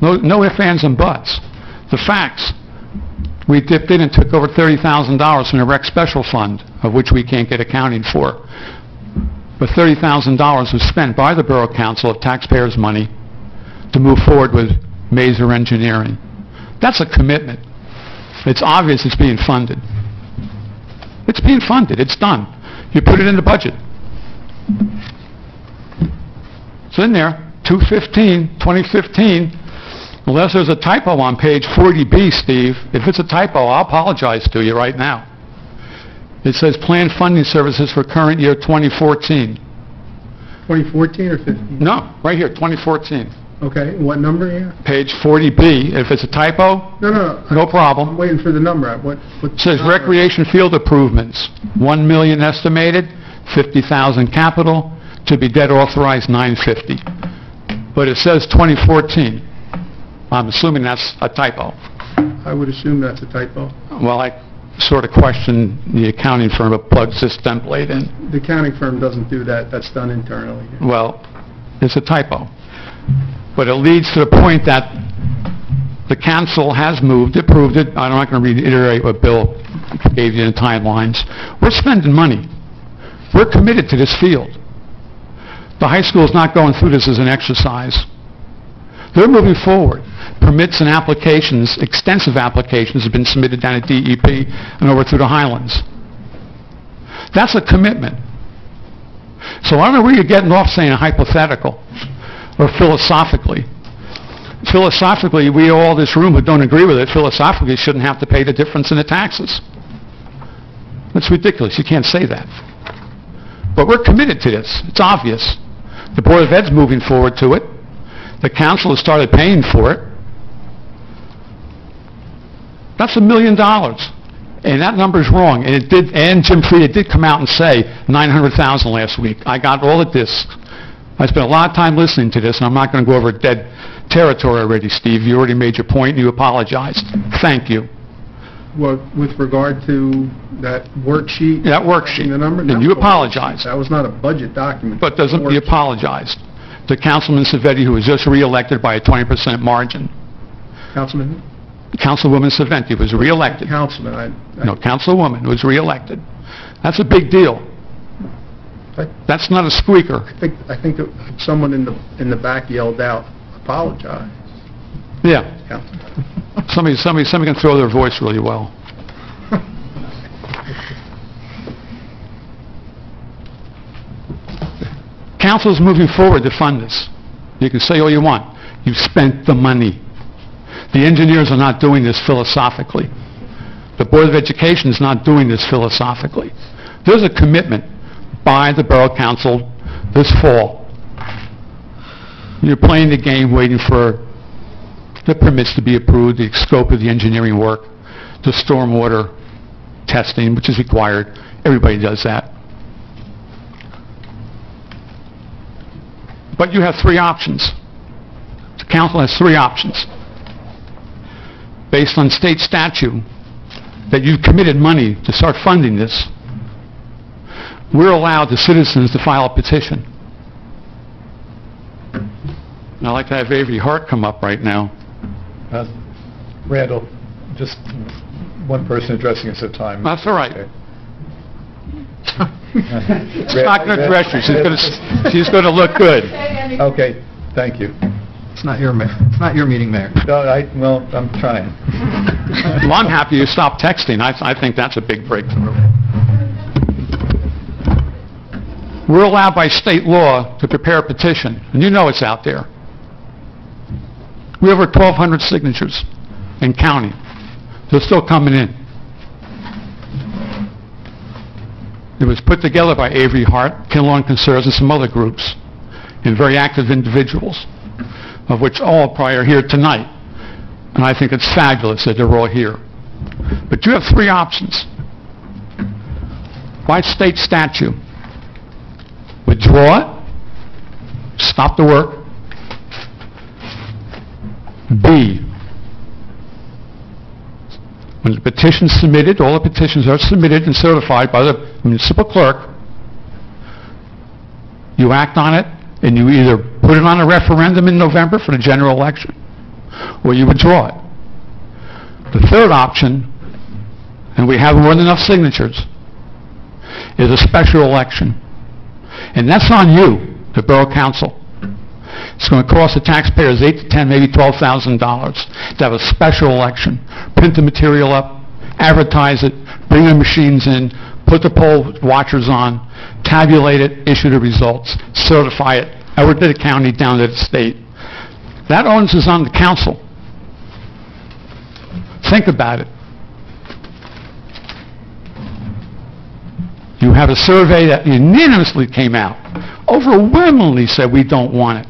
No ifs, ands, and buts. The facts. We dipped in and took over $30,000 from the rec special fund, of which we can't get accounting for. But $30,000 was spent by the Borough Council of taxpayers' money to move forward with Mazer Engineering. That's a commitment. It's obvious it's being funded. It's being funded. It's done. You put it in the budget. It's in there, 2015, unless there's a typo on page 40B, Steve. If it's a typo, I'll apologize to you right now. It says planned funding services for current year 2014. 2014 or 15? No, right here, 2014. Okay, what number here? Page 40B. If it's a typo, no problem. I'm waiting for the number. It says recreation field improvements, 1 million estimated, 50,000 capital, to be debt authorized 950. But it says 2014. I'm assuming that's a typo. I would assume that's a typo. Well, I sort of question the accounting firm that plugs this template in. The accounting firm doesn't do that. That's done internally. Well, it's a typo. But it leads to the point that the council has moved, approved it. I'm not going to reiterate what Bill gave you in timelines. We're spending money. We're committed to this field. The high school is not going through this as an exercise. They're moving forward. Permits and applications, extensive applications, have been submitted down at DEP and over through the Highlands. That's a commitment. So I don't know where you're getting off saying a hypothetical or philosophically. Philosophically, we all in this room who don't agree with it, philosophically shouldn't have to pay the difference in the taxes. That's ridiculous. You can't say that. But we're committed to this. It's obvious. The Board of Ed's moving forward to it. The council has started paying for it. That's $1 million. And that number's wrong. And it did, and Jim Frieda did come out and say $900,000 last week. I got all the discs. I spent a lot of time listening to this, and I'm not going to go over dead territory already, Steve. You already made your point, and you apologized. Thank you. Well, with regard to that worksheet? That worksheet. The number? And you apologized. That was not a budget document. But doesn't he apologized to Councilman Savetti, who was just reelected by a 20% margin. Councilman? Councilwoman Savetti was reelected. Councilman, No, Councilwoman was reelected. That's a big deal. That's not a squeaker. I think that someone in the back yelled out, apologize. Yeah. Somebody can throw their voice really well. Council is moving forward to fund this. You can say all you want. You've spent the money. The engineers are not doing this philosophically. The Board of Education is not doing this philosophically. There's a commitment by the Borough Council this fall. You're playing the game waiting for the permits to be approved, the scope of the engineering work, the stormwater testing, which is required. Everybody does that. But you have three options. The council has three options. Based on state statute, that you've committed money to start funding this, we're allowed the citizens to file a petition. And I'd like to have Avery Hart come up right now. Randall, just one person addressing us at a time. That's all right. Okay. She's not going to address you. She's going to look good. Okay, thank you. It's not your meeting, Mayor. No, well, I'm trying. Well, I'm happy you stopped texting. I think that's a big breakthrough. We're allowed by state law to prepare a petition, and you know it's out there. We have over 1,200 signatures and counting. They're still coming in. It was put together by Avery Hart, Kinnelon Conserves, and some other groups, and very active individuals, of which all probably are here tonight. And I think it's fabulous that they're all here. But you have three options. By state statute, withdraw it, stop the work. B, when the petition's submitted, all the petitions are submitted and certified by the municipal clerk, you act on it, and you either put it on a referendum in November for the general election, or you withdraw it. The third option, and we have more than enough signatures, is a special election. And that's on you, the Borough Council. It's going to cost the taxpayers $8,000 to $10,000, maybe $12,000 to have a special election. Print the material up, advertise it, bring the machines in, put the poll watchers on, tabulate it, issue the results, certify it, over to the county, down to the state. That onus is on the council. Think about it. You have a survey that unanimously came out, overwhelmingly said we don't want it.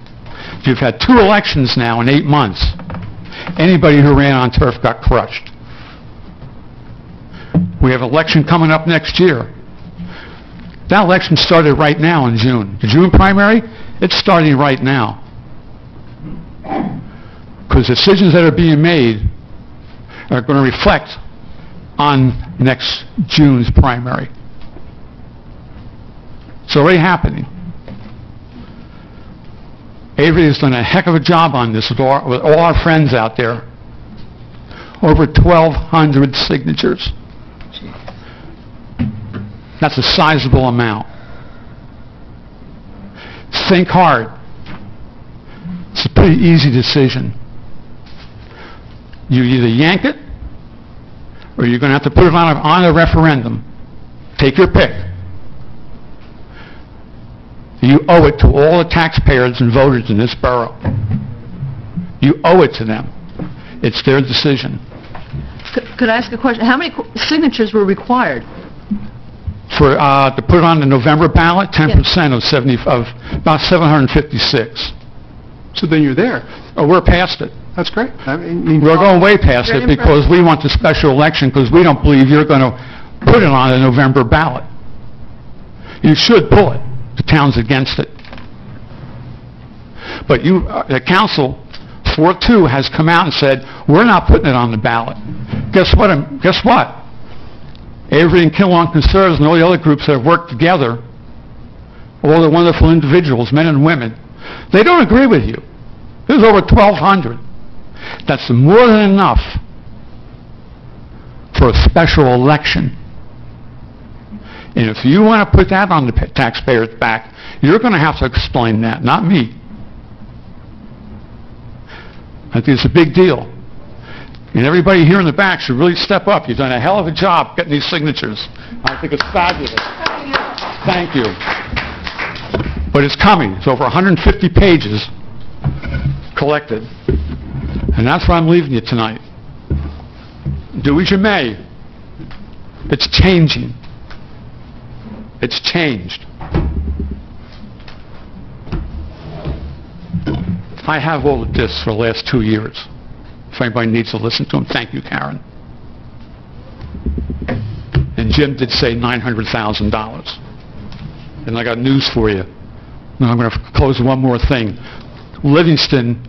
You've had 2 elections now in 8 months. Anybody who ran on turf got crushed. We have an election coming up next year. That election started right now in June. The June primary, it's starting right now. Because decisions that are being made are going to reflect on next June's primary. It's already happening. Avery has done a heck of a job on this with all our friends out there. Over 1,200 signatures. That's a sizable amount. Think hard. It's a pretty easy decision. You either yank it, or you're going to have to put it on a referendum. Take your pick. You owe it to all the taxpayers and voters in this borough. You owe it to them. It's their decision. Could I ask a question? How many signatures were required? To put it on the November ballot, 10% of about 756. So then you're there. Oh, we're past it. That's great. I mean, We're going way past it because we want the special election because we don't believe you're going to put it on the November ballot. You should pull it. The town's against it. But the council, 4-2, has come out and said, we're not putting it on the ballot. Guess what? Avery and Kinnelon Conservatives and all the other groups that have worked together, all the wonderful individuals, men and women, they don't agree with you. There's over 1,200. That's more than enough for a special election. And if you want to put that on the taxpayers' back, you're going to have to explain that, not me. I think it's a big deal. And everybody here in the back should really step up. You've done a hell of a job getting these signatures. I think it's fabulous. Thank you. But it's coming. It's over 150 pages collected. And that's where I'm leaving you tonight. Do as you may. It's changing. It's changed. I have all of this for the last 2 years. If anybody needs to listen to them, thank you, Karen. And Jim did say $900,000. And I got news for you. Now I'm going to close with one more thing. Livingston,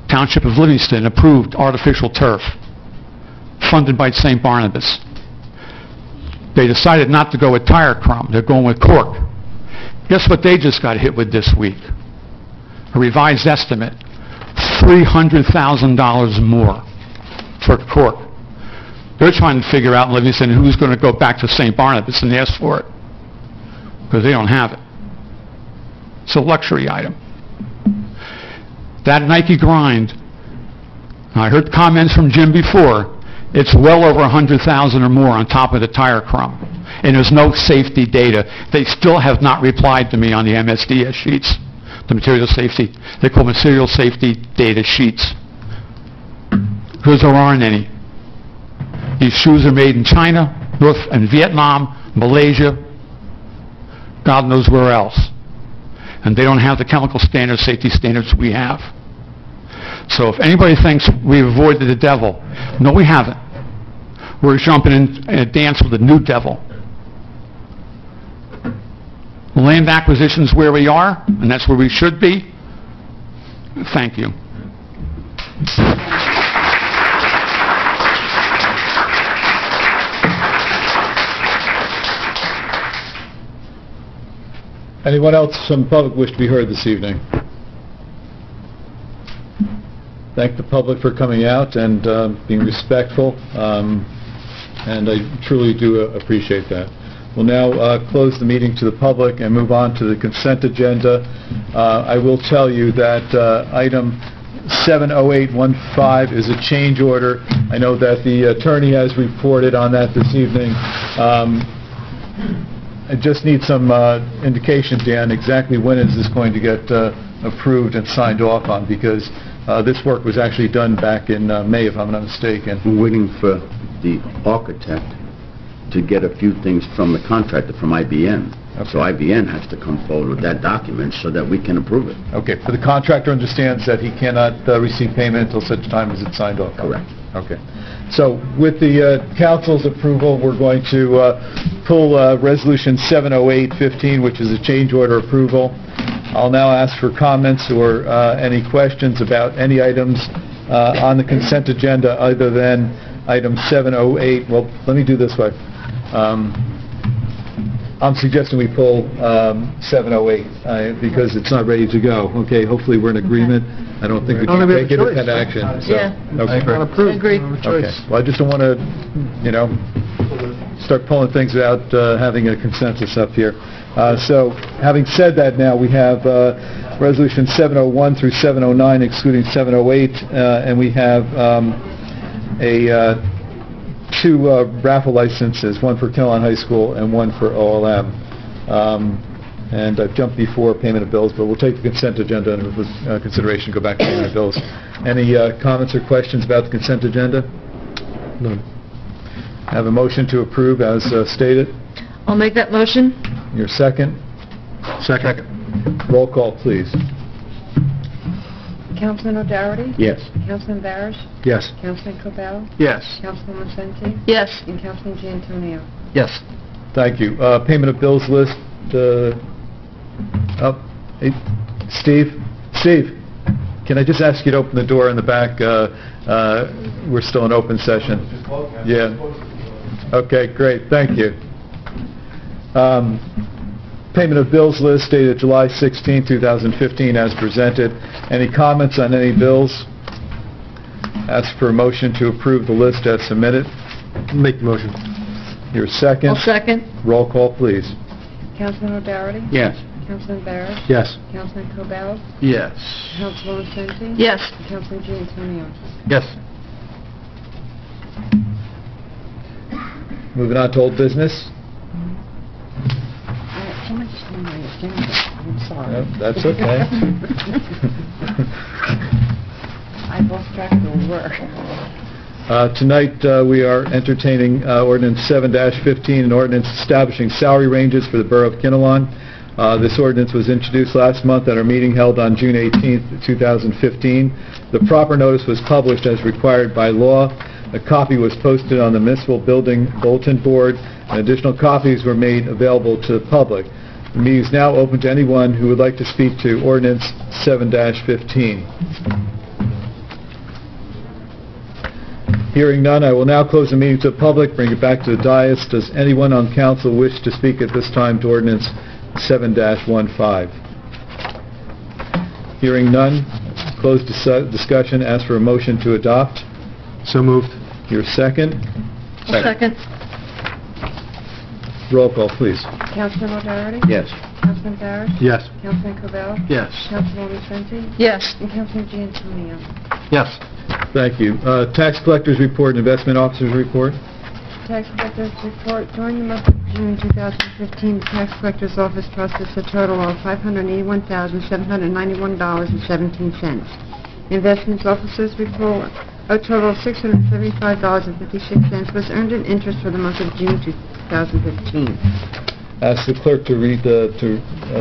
Township of Livingston, approved artificial turf, funded by St. Barnabas. They decided not to go with tire crumb. They're going with cork. Guess what they just got hit with this week? A revised estimate, $300,000 more for cork. They're trying to figure out in Livingston who's going to go back to St. Barnabas and ask for it, because they don't have it. It's a luxury item. That Nike grind, I heard comments from Jim before, it's well over 100,000 or more on top of the tire crumb. And there's no safety data. They still have not replied to me on the MSDS sheets, the material safety. They call material safety data sheets. Because there aren't any. These shoes are made in China, North and Vietnam, Malaysia, God knows where else. And they don't have the chemical standards, safety standards we have. So if anybody thinks we've avoided the devil, no, we haven't. We're jumping in a dance with the new devil. Land acquisition is where we are, and that's where we should be. Thank you. Anyone else from the public wish to be heard this evening? Thank the public for coming out and being respectful, and I truly do appreciate that. We'll now close the meeting to the public and move on to the consent agenda. I will tell you that item 70815 is a change order. I know that the attorney has reported on that this evening. I just need some indication, Dan, exactly when is this going to get approved and signed off on, because this work was actually done back in May, if I'm not mistaken. We're waiting for the architect to get a few things from the contractor, from IBM. Okay. So IBM has to come forward with that document so that we can approve it. Okay, but the contractor understands that he cannot receive payment until such time as it's signed off? Correct. Okay. So with the council's approval, we're going to pull Resolution 70815, which is a change order approval. I'll now ask for comments or any questions about any items on the consent agenda other than item 708. Well, let me do this way. I'm suggesting we pull 708 because it's not ready to go. Okay, hopefully we're in agreement. I don't think we can take independent action. So, okay. Agree. Okay. Well, I just don't want to, start pulling things without having a consensus up here. So, having said that, now we have Resolution 701 through 709, excluding 708, and we have two raffle licenses, one for Kinnelon High School and one for OLM. And I've jumped before payment of bills, but we'll take the consent agenda under consideration, go back to payment of bills. Any comments or questions about the consent agenda? None. Have a motion to approve as stated. I'll make that motion. Your second? Second. Roll call, please. Councilman O'Doherty? Yes. Councilman Barish? Yes. Councilman Cobell? Yes. Councilwoman Senti? Yes. And Councilman Giantonio? Yes. Thank you. Payment of bills list, up. Hey, Steve? Steve, can I just ask you to open the door in the back? We're still in open session. Yeah. Okay, great. Thank you. Payment of bills list dated July 16, 2015, as presented. Any comments on any bills? Ask for a motion to approve the list as submitted. Make the motion. Your second? I'll second. Roll call, please. Councilman O'Doherty? Yes. Councilman Barish? Yes. Councilman Cobell? Yes. Councilwoman Senti? Yes. And Councilman Giantonio? Yes. Moving on to old business. I have so much on my agenda. I'm sorry. Yep, that's okay. I've lost track of the work. Tonight, we are entertaining Ordinance 7-15, an ordinance establishing salary ranges for the Borough of Kinnelon. This ordinance was introduced last month at our meeting held on June 18, 2015. The proper notice was published as required by law. A copy was posted on the Municipal Building Bulletin Board, and additional copies were made available to the public. The meeting is now open to anyone who would like to speak to Ordinance 7-15. Hearing none, I will now close the meeting to the public, bring it back to the dais. Does anyone on council wish to speak at this time to Ordinance 7-15? Hearing none, close discussion, ask for a motion to adopt. So moved. Your second? I'll second. Roll call, please. Councilman O'Doherty? Yes. Councilman Barish? Yes. Councilman Cobell? Yes. Councilwoman Senti? Yes. And Councilman Giantonio? Yes. Thank you. Tax collectors report and investment officers report. Tax collector's report. During the month of June 2015, the tax collector's office processed a total of $581,791.17. Investments officer's report. A total of $675.56 was earned in interest for the month of June 2015. Ask the clerk to read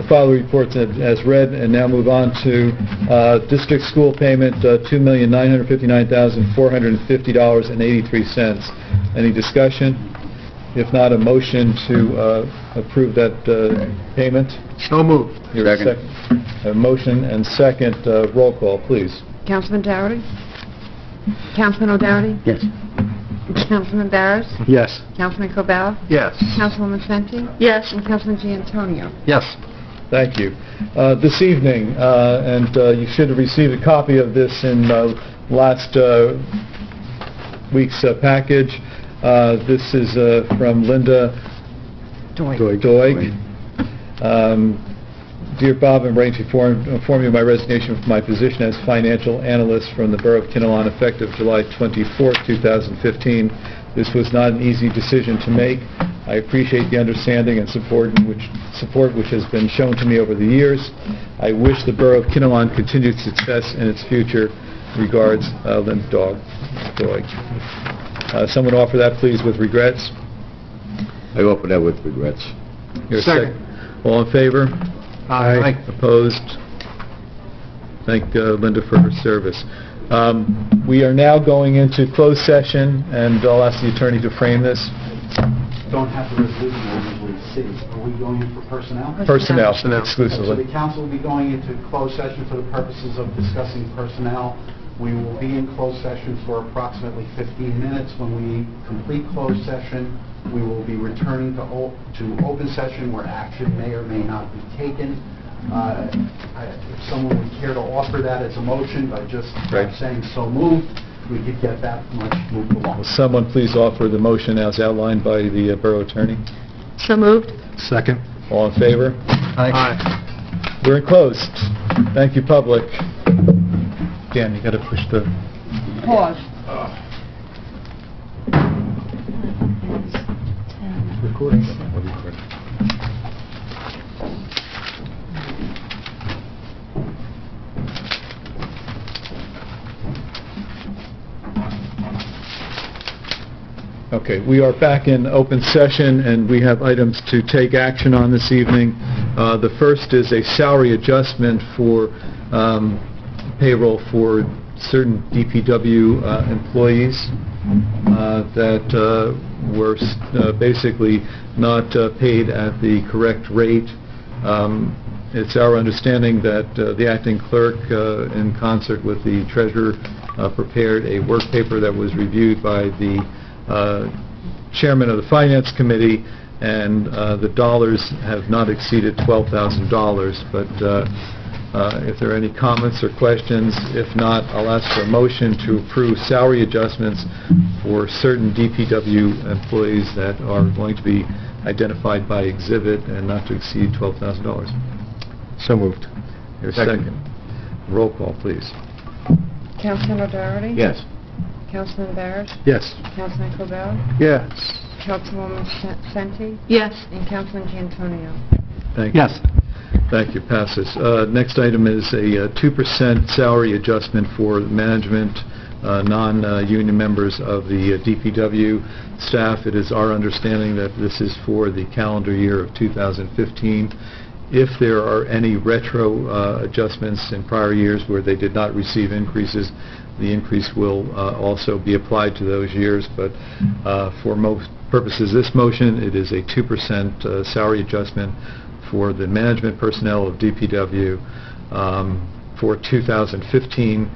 file the reports as read, and now move on to district school payment, $2,959,450.83. Any discussion? If not, a motion to approve that payment. So moved. Your Second. A motion and second. Roll call, please. Councilman Doherty? Councilman O'Doherty? Yes. Councilman Barris? Yes. Councilman Cobell? Yes. Councilwoman Senti? Yes. And Councilman Giantonio? Yes. Thank you. This evening, and you should have received a copy of this in last week's package. This is from Linda Doig. Dear Bob, I'm writing to inform you of my resignation from my position as financial analyst from the Borough of Kinnelon effective July 24, 2015. This was not an easy decision to make. I appreciate the understanding and support which has been shown to me over the years. I wish the Borough of Kinnelon continued success in its future. Regards, Linda Doig. Someone offer that, please, with regrets. I offer that with regrets. Your second. All in favor? Aye. Opposed? Thank Linda for her service. We are now going into closed session, and I'll ask the attorney to frame this. Don't have the resolution I usually see. Are we going in for personnel? Personnel, So exclusively. the council will be going into closed session for the purposes of discussing personnel. We will be in closed session for approximately 15 minutes. When we complete closed session, we will be returning to open session where action may or may not be taken. If someone would care to offer that as a motion by just saying so moved, we could get that much moved along. Will someone please offer the motion as outlined by the borough attorney? So moved. Second. All in favor? Aye. We're in closed. Thank you, public. Dan, you got to push the... Pause. Recording. Okay, we are back in open session, and we have items to take action on this evening. The first is a salary adjustment for payroll for certain DPW employees that were basically not paid at the correct rate. It's our understanding that the acting clerk, in concert with the treasurer, prepared a work paper that was reviewed by the chairman of the Finance Committee, and the dollars have not exceeded $12,000, but if there are any comments or questions, if not, I'll ask for a motion to approve salary adjustments for certain DPW employees that are going to be identified by exhibit and not to exceed $12,000. So moved. Your second. Roll call, please. Councilman O'Doherty? Yes. Councilman Barrett? Yes. Councilman Cobell? Yes. Councilwoman Senti? Yes. And Councilman D'Antonio? Thank you. Yes. Thank you. Passes. Next item is a 2% salary adjustment for management, non-union members of the DPW staff. It is our understanding that this is for the calendar year of 2015. If there are any retro adjustments in prior years where they did not receive increases, the increase will also be applied to those years. But for most purposes, this motion, it is a 2% salary adjustment for the management personnel of DPW for 2015,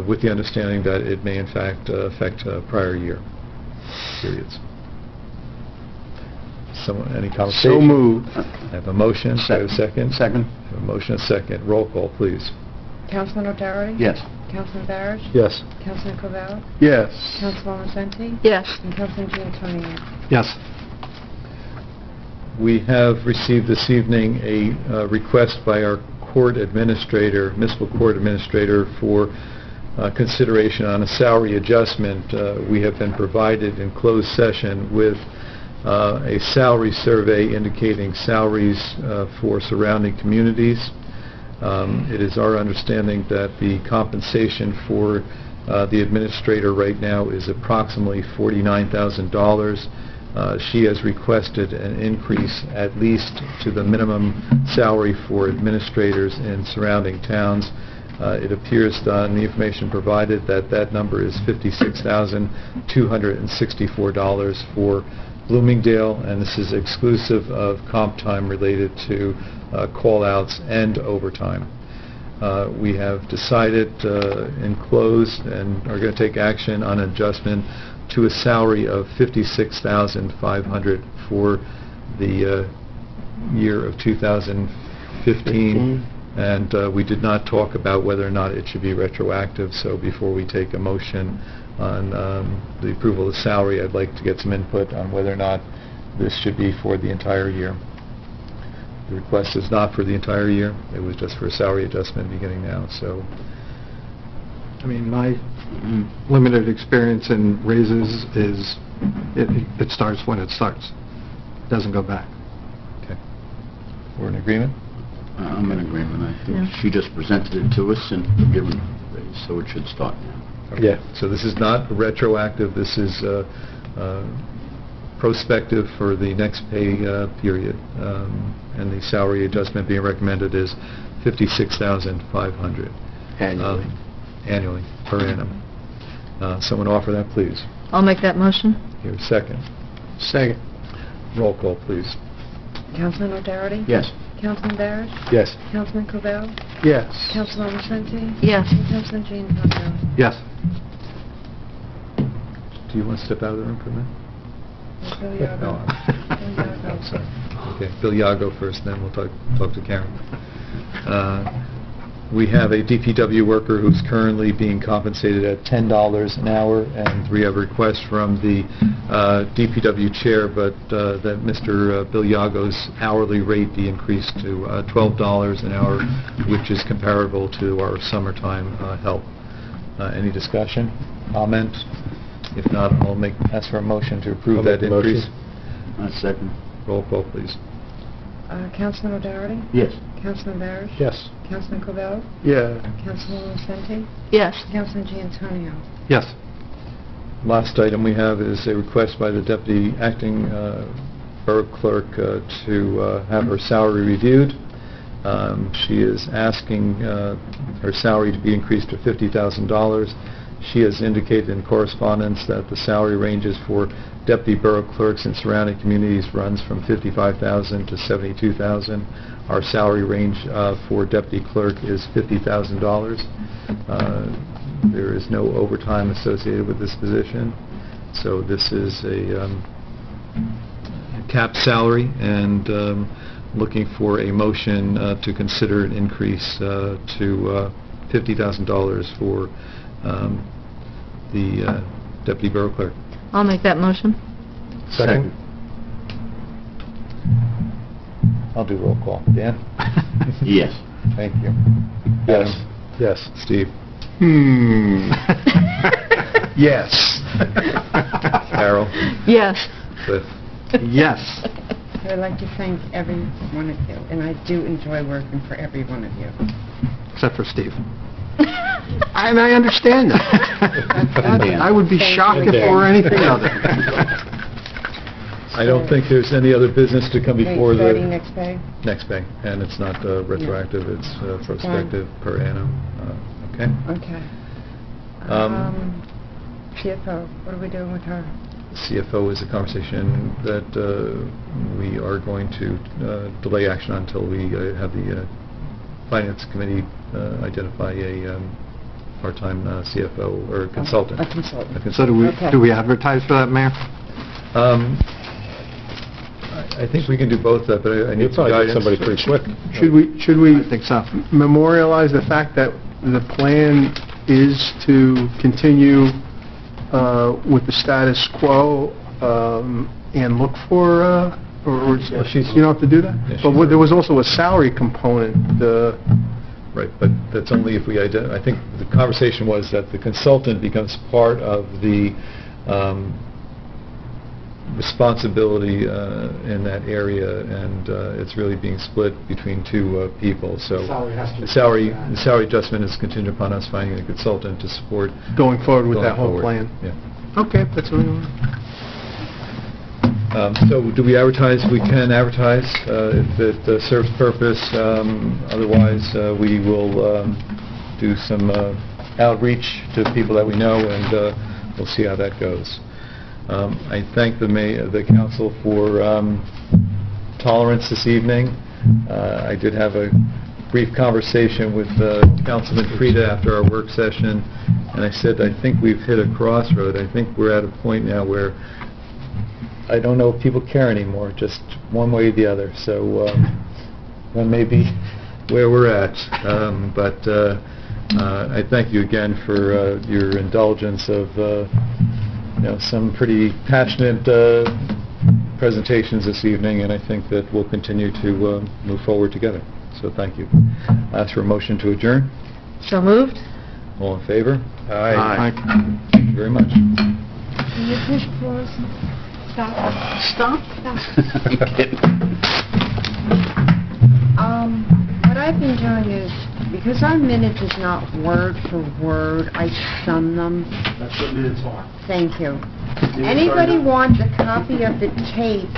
with the understanding that it may in fact affect prior year periods. Any conversation? So moved. I have a motion. Do I have a second? Second. I have a motion, a second. Roll call, please. Councilman O'Doherty? Yes. Councilman Barrett? Yes. Councilman Cobell? Yes. Councilwoman Senti? Yes. And Councilman D'Antonio? Yes. We have received this evening a request by our court administrator, municipal court administrator, for consideration on a salary adjustment. We have been provided in closed session with a salary survey indicating salaries for surrounding communities. It is our understanding that the compensation for the administrator right now is approximately $49,000. She has requested an increase at least to the minimum salary for administrators in surrounding towns. It appears on the information provided that that number is $56,264 for Bloomingdale, and this is exclusive of comp time related to call-outs and overtime. We have decided in closed and are going to take action on adjustment to a salary of $56,500 for the year of 2015. And we did not talk about whether or not it should be retroactive, so before we take a motion on the approval of the salary, I'd like to get some input on whether or not this should be for the entire year. The request is not for the entire year. It was just for a salary adjustment beginning now, so... I mean, my limited experience in raises is it starts when it starts. It doesn't go back. Okay. We're in agreement? I'm in agreement. I think Yeah. she just presented it to us and given a raise, so it should start now. Yeah, so this is not retroactive, this is prospective for the next pay period. And the salary adjustment being recommended is $56,500. Annually. Annually, per annum. Someone offer that, please. I'll make that motion. Here, a second. Second. Roll call, please. Councilman O'Doherty? Yes. Councilman Barrett? Yes. Councilman Covell? Yes. Councilman Vicente? Yes. And Councilman Gianfranco? Yes. Do you want to step out of the room for a minute? Bill Yago. No, Bill Yago. I'm sorry. Okay, Bill Yago first, then we'll talk to Karen. We have a DPW worker who's currently being compensated at $10 an hour, and we have a request from the DPW chair, but that Mr. Bill Yago's hourly rate be increased to $12 an hour, which is comparable to our summertime help. Any discussion, comment? If not, I'll ask for a motion to approve that increase. Second. Roll call, please. Councilman O'Doherty? Yes. Councilman Barrett? Yes. Councilman Covell? Yeah. Councilman Vicente? Yes. Councilman Giantonio? Yes. Last item we have is a request by the Deputy Acting Borough Clerk to have her salary reviewed. She is asking her salary to be increased to $50,000. She has indicated in correspondence that the salary ranges for Deputy Borough Clerks in surrounding communities runs from $55,000 to $72,000. Our salary range for Deputy Clerk is $50,000. There is no overtime associated with this position, so this is a capped salary, and looking for a motion to consider an increase to $50,000 for the Deputy Borough Clerk. I'll make that motion. Second. I'll do roll call. Dan? Yes. Thank you. Yes. Adam? Yes. Steve? Yes. Carol? Yes. Cliff? Yes. I'd like to thank every one of you, and I do enjoy working for every one of you. Except for Steve. And I understand that. I would be shocked if it were anything other. I don't think there's any other business to come before the... Starting next pay? Next pay, and it's not retroactive, it's prospective per annum. Okay? Okay. CFO, what are we doing with her? CFO is a conversation that we are going to delay action until we have the Finance Committee identify a part-time CFO or consultant. A consultant. So do we advertise for that, Mayor? I think we can do both, but I need some guidance. Somebody pretty quick. Should we I think so. memorialize the fact that the plan is to continue with the status quo and look for, or you don't have to do that? Yeah, But there was also a salary component. Right, but that's only if we I think the conversation was that the consultant becomes part of the responsibility in that area, and it's really being split between two people. So the salary adjustment is contingent upon us finding a consultant to support Going forward with going that whole forward. plan. Yeah. Okay, that's what we want. So do we advertise? We can advertise if it serves purpose. Otherwise, we will do some outreach to people that we know, and we'll see how that goes. I thank the council for tolerance this evening. I did have a brief conversation with Councilman Frida after our work session, and I said I think we've hit a crossroad. I think we're at a point now where I don't know if people care anymore, just one way or the other. So that may be where we're at. But I thank you again for your indulgence of some pretty passionate presentations this evening, and I think that we'll continue to move forward together. So thank you. Ask for a motion to adjourn. So moved? All in favor? Aye. Thank you very much. Can you push pause? Stop. What I've been doing is, because our minutes is not word for word, I sum them. That's what minutes are. Thank you. Anybody wants a copy of the tape